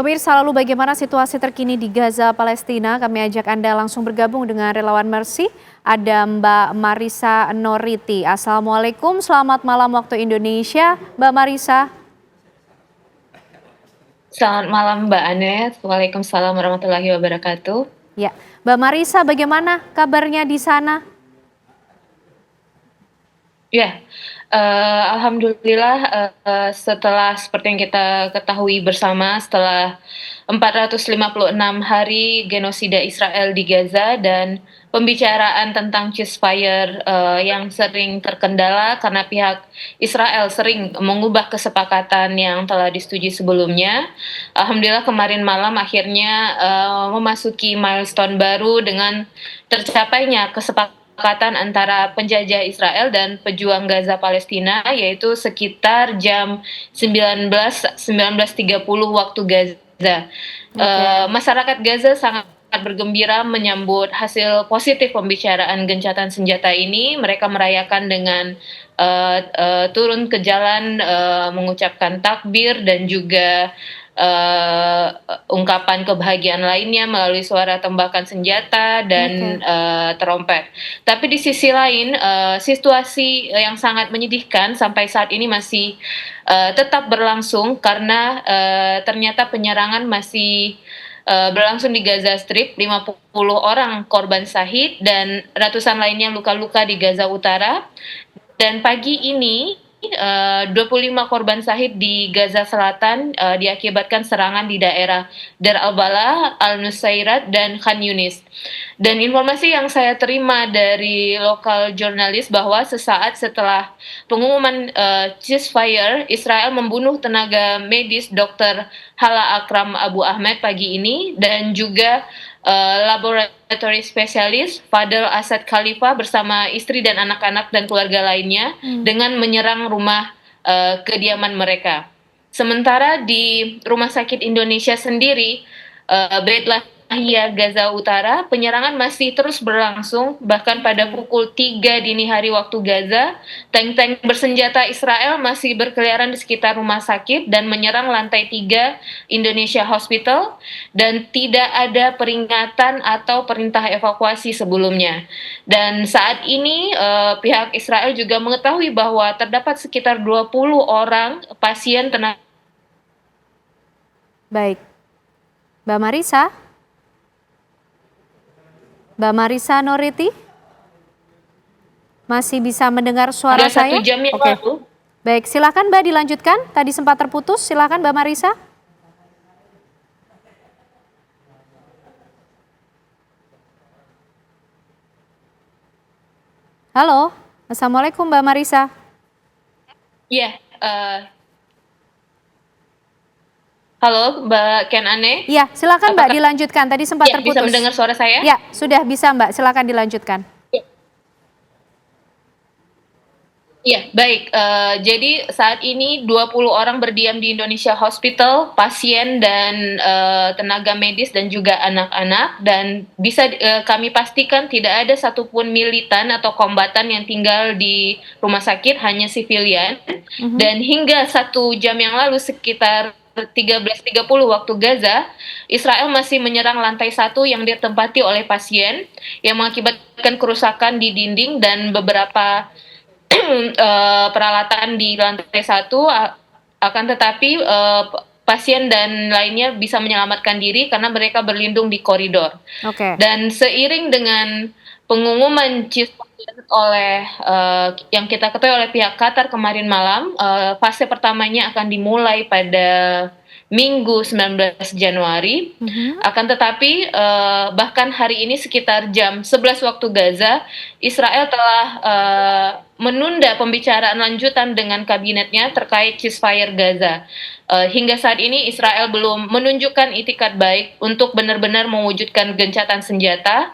Pemirsa, lalu bagaimana situasi terkini di Gaza, Palestina? Kami ajak Anda langsung bergabung dengan relawan Mercy. Ada Mbak Marisa Noriti. Assalamualaikum, selamat malam waktu Indonesia, Mbak Marisa. Selamat malam Mbak Anet, Waalaikumsalam warahmatullahi wabarakatuh. Ya, Mbak Marisa, bagaimana kabarnya di sana? Ya, alhamdulillah setelah seperti yang kita ketahui bersama, setelah 456 hari genosida Israel di Gaza dan pembicaraan tentang ceasefire yang sering terkendala karena pihak Israel sering mengubah kesepakatan yang telah disetujui sebelumnya. Alhamdulillah kemarin malam akhirnya memasuki milestone baru dengan tercapainya kesepakatan antara penjajah Israel dan pejuang Gaza Palestina, yaitu sekitar jam 19.30 waktu Gaza. Masyarakat Gaza sangat bergembira menyambut hasil positif pembicaraan gencatan senjata ini. Mereka merayakan dengan turun ke jalan, mengucapkan takbir dan juga ungkapan kebahagiaan lainnya melalui suara tembakan senjata dan trompet. Tapi di sisi lain, situasi yang sangat menyedihkan sampai saat ini masih tetap berlangsung karena ternyata penyerangan masih berlangsung di Gaza Strip. 50 orang korban syahid dan ratusan lainnya luka-luka di Gaza Utara. Dan pagi ini 25 korban syahid di Gaza Selatan diakibatkan serangan di daerah Dar al-Balah, Al-Nusairat, dan Khan Yunis. Dan informasi yang saya terima dari lokal jurnalis bahwa sesaat setelah pengumuman ceasefire, Israel membunuh tenaga medis Dr. Hala Akram Abu Ahmed pagi ini dan juga laboratori spesialis Fadel Asad Khalifa bersama istri dan anak-anak dan keluarga lainnya dengan menyerang rumah kediaman mereka. Sementara di Rumah Sakit Indonesia sendiri, Beit Lahia Gaza Utara, penyerangan masih terus berlangsung. Bahkan pada pukul 3 dini hari waktu Gaza, tank-tank bersenjata Israel masih berkeliaran di sekitar rumah sakit dan menyerang lantai 3 Indonesia Hospital, dan tidak ada peringatan atau perintah evakuasi sebelumnya. Dan saat ini pihak Israel juga mengetahui bahwa terdapat sekitar 20 orang pasien tenaga. Baik, Mbak Marisa. Mbak Marisa Noriti, masih bisa mendengar suara saya? 1 jam yang lalu. Baik, silakan Mbak dilanjutkan. Tadi sempat terputus, silakan Mbak Marisa. Halo, Assalamualaikum Mbak Marisa. Iya, halo Mbak Ken Ane. Iya, silakan Mbak dilanjutkan. Tadi sempat terputus. Bisa mendengar suara saya? Ya, sudah bisa Mbak. Silakan dilanjutkan. Iya, baik. Jadi saat ini 20 orang berdiam di Indonesia Hospital, pasien dan tenaga medis dan juga anak-anak. Dan bisa kami pastikan tidak ada satupun militan atau kombatan yang tinggal di rumah sakit, hanya sivilian. Dan hingga 1 jam yang lalu sekitar 13.30 waktu Gaza, Israel masih menyerang lantai 1 yang ditempati oleh pasien yang mengakibatkan kerusakan di dinding dan beberapa peralatan di lantai 1. Akan tetapi pasien dan lainnya bisa menyelamatkan diri karena mereka berlindung di koridor. Dan seiring dengan pengumuman ceasefire oleh yang kita ketahui oleh pihak Qatar kemarin malam, fase pertamanya akan dimulai pada Minggu 19 Januari. Akan tetapi bahkan hari ini sekitar jam 11 waktu Gaza, Israel telah menunda pembicaraan lanjutan dengan kabinetnya terkait ceasefire Gaza. Hingga saat ini Israel belum menunjukkan itikat baik untuk benar-benar mewujudkan gencatan senjata.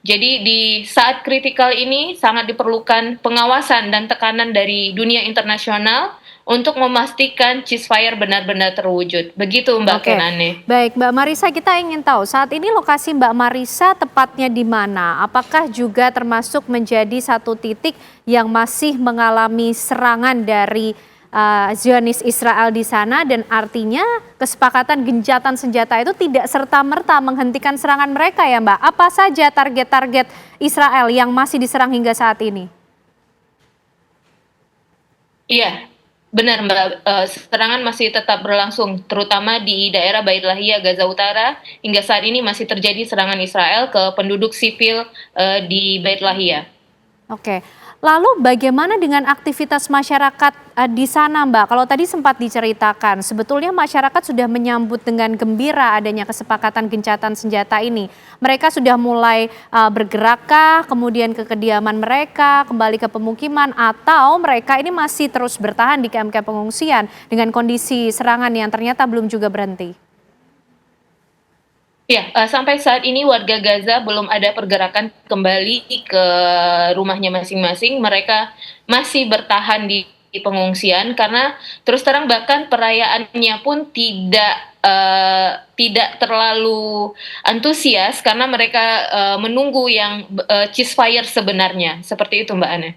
Jadi di saat kritikal ini sangat diperlukan pengawasan dan tekanan dari dunia internasional untuk memastikan ceasefire benar-benar terwujud. Begitu Mbak Kenane. Baik Mbak Marisa, kita ingin tahu saat ini lokasi Mbak Marisa tepatnya di mana? Apakah juga termasuk menjadi satu titik yang masih mengalami serangan dari Zionis Israel di sana, dan artinya kesepakatan gencatan senjata itu tidak serta-merta menghentikan serangan mereka ya Mbak. Apa saja target-target Israel yang masih diserang hingga saat ini? Iya, benar Mbak. Serangan masih tetap berlangsung, terutama di daerah Bait Lahia, Gaza Utara. Hingga saat ini masih terjadi serangan Israel ke penduduk sipil di Bait Lahia. Oke, lalu bagaimana dengan aktivitas masyarakat di sana Mbak? Kalau tadi sempat diceritakan, sebetulnya masyarakat sudah menyambut dengan gembira adanya kesepakatan gencatan senjata ini. Mereka sudah mulai bergerakkah, kemudian ke kediaman mereka, kembali ke pemukiman, atau mereka ini masih terus bertahan di kamp-kamp pengungsian dengan kondisi serangan yang ternyata belum juga berhenti? Ya, sampai saat ini warga Gaza belum ada pergerakan kembali ke rumahnya masing-masing. Mereka masih bertahan di pengungsian karena terus terang bahkan perayaannya pun tidak terlalu antusias karena mereka menunggu yang ceasefire sebenarnya. Seperti itu Mbak Ana.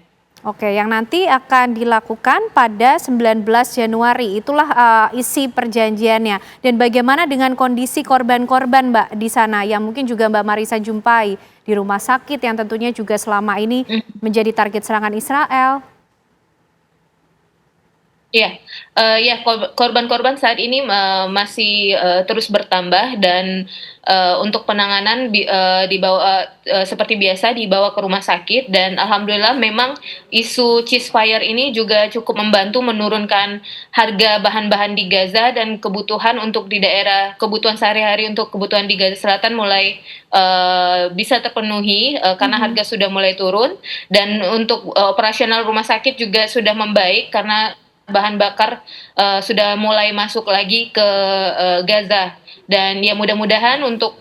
Oke, yang nanti akan dilakukan pada 19 Januari, itulah isi perjanjiannya. Dan bagaimana dengan kondisi korban-korban Mbak di sana yang mungkin juga Mbak Marisa jumpai di rumah sakit yang tentunya juga selama ini menjadi target serangan Israel? Iya, korban-korban saat ini masih terus bertambah dan untuk penanganan dibawa seperti biasa dibawa ke rumah sakit, dan alhamdulillah memang isu ceasefire ini juga cukup membantu menurunkan harga bahan-bahan di Gaza, dan kebutuhan untuk di daerah kebutuhan sehari-hari untuk kebutuhan di Gaza Selatan mulai bisa terpenuhi karena harga sudah mulai turun, dan untuk operasional rumah sakit juga sudah membaik karena bahan bakar sudah mulai masuk lagi ke Gaza. Dan ya mudah-mudahan untuk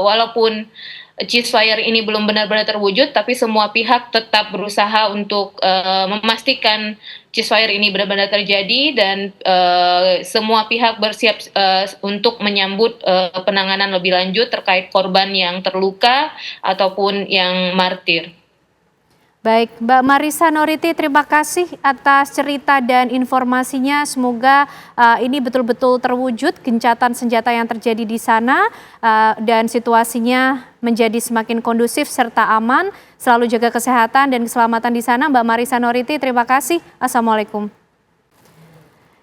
walaupun ceasefire ini belum benar-benar terwujud, tapi semua pihak tetap berusaha untuk memastikan ceasefire ini benar-benar terjadi, dan semua pihak bersiap untuk menyambut penanganan lebih lanjut terkait korban yang terluka ataupun yang martir. Baik, Mbak Marisa Noriti, terima kasih atas cerita dan informasinya. Semoga ini betul-betul terwujud gencatan senjata yang terjadi di sana dan situasinya menjadi semakin kondusif serta aman. Selalu jaga kesehatan dan keselamatan di sana. Mbak Marisa Noriti, terima kasih. Assalamualaikum.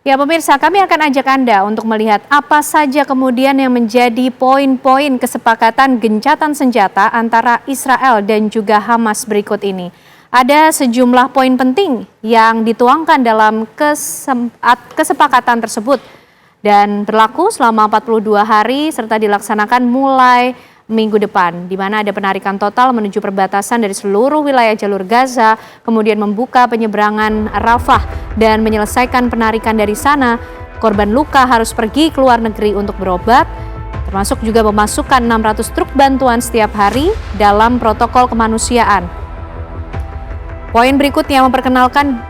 Ya pemirsa, kami akan ajak Anda untuk melihat apa saja kemudian yang menjadi poin-poin kesepakatan gencatan senjata antara Israel dan juga Hamas berikut ini. Ada sejumlah poin penting yang dituangkan dalam kesepakatan tersebut dan berlaku selama 42 hari serta dilaksanakan mulai minggu depan, di mana ada penarikan total menuju perbatasan dari seluruh wilayah jalur Gaza, kemudian membuka penyeberangan Rafah dan menyelesaikan penarikan dari sana. Korban luka harus pergi ke luar negeri untuk berobat, termasuk juga memasukkan 600 truk bantuan setiap hari dalam protokol kemanusiaan. Poin berikutnya memperkenalkan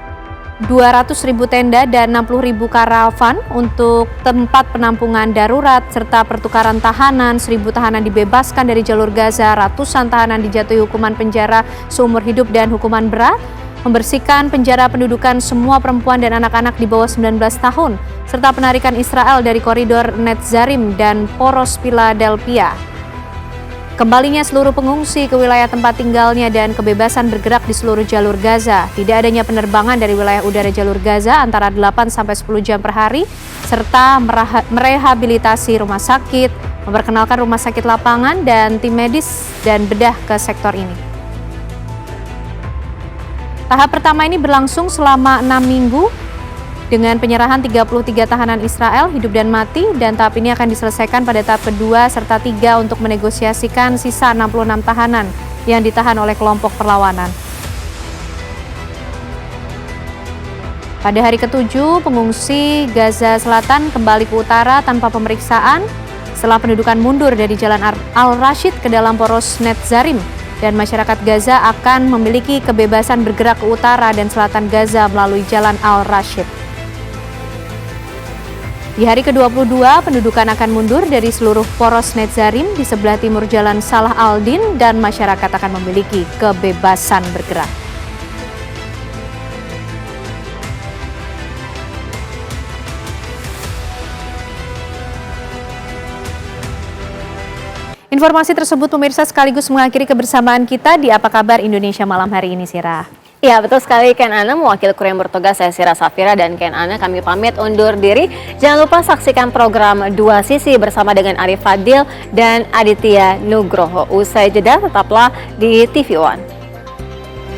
200.000 tenda dan 60.000 karavan untuk tempat penampungan darurat serta pertukaran tahanan. 1.000 tahanan dibebaskan dari jalur Gaza, ratusan tahanan dijatuhi hukuman penjara seumur hidup dan hukuman berat. Membersihkan penjara pendudukan semua perempuan dan anak-anak di bawah 19 tahun serta penarikan Israel dari koridor Netzarim dan poros Philadelphia. Kembalinya seluruh pengungsi ke wilayah tempat tinggalnya dan kebebasan bergerak di seluruh jalur Gaza. Tidak adanya penerbangan dari wilayah udara jalur Gaza antara 8-10 jam per hari, serta merehabilitasi rumah sakit, memperkenalkan rumah sakit lapangan dan tim medis dan bedah ke sektor ini. Tahap pertama ini berlangsung selama 6 minggu, dengan penyerahan 33 tahanan Israel hidup dan mati, dan tahap ini akan diselesaikan pada tahap kedua serta 3 untuk menegosiasikan sisa 66 tahanan yang ditahan oleh kelompok perlawanan. Pada hari ke-7, pengungsi Gaza Selatan kembali ke utara tanpa pemeriksaan setelah pendudukan mundur dari Jalan Al-Rashid ke dalam poros Netzarim, dan masyarakat Gaza akan memiliki kebebasan bergerak ke utara dan selatan Gaza melalui Jalan Al-Rashid. Di hari ke-22, pendudukan akan mundur dari seluruh poros Netzarim di sebelah timur Jalan Salah al-Din, dan masyarakat akan memiliki kebebasan bergerak. Informasi tersebut pemirsa sekaligus mengakhiri kebersamaan kita di Apa Kabar Indonesia malam hari ini, Sira. Ya, betul sekali Ken Ana, mewakili kru yang bertugas saya Sira Safira dan Ken Ana, kami pamit undur diri. Jangan lupa saksikan program Dua Sisi bersama dengan Arif Fadil dan Aditya Nugroho. Usai jeda tetaplah di TV One.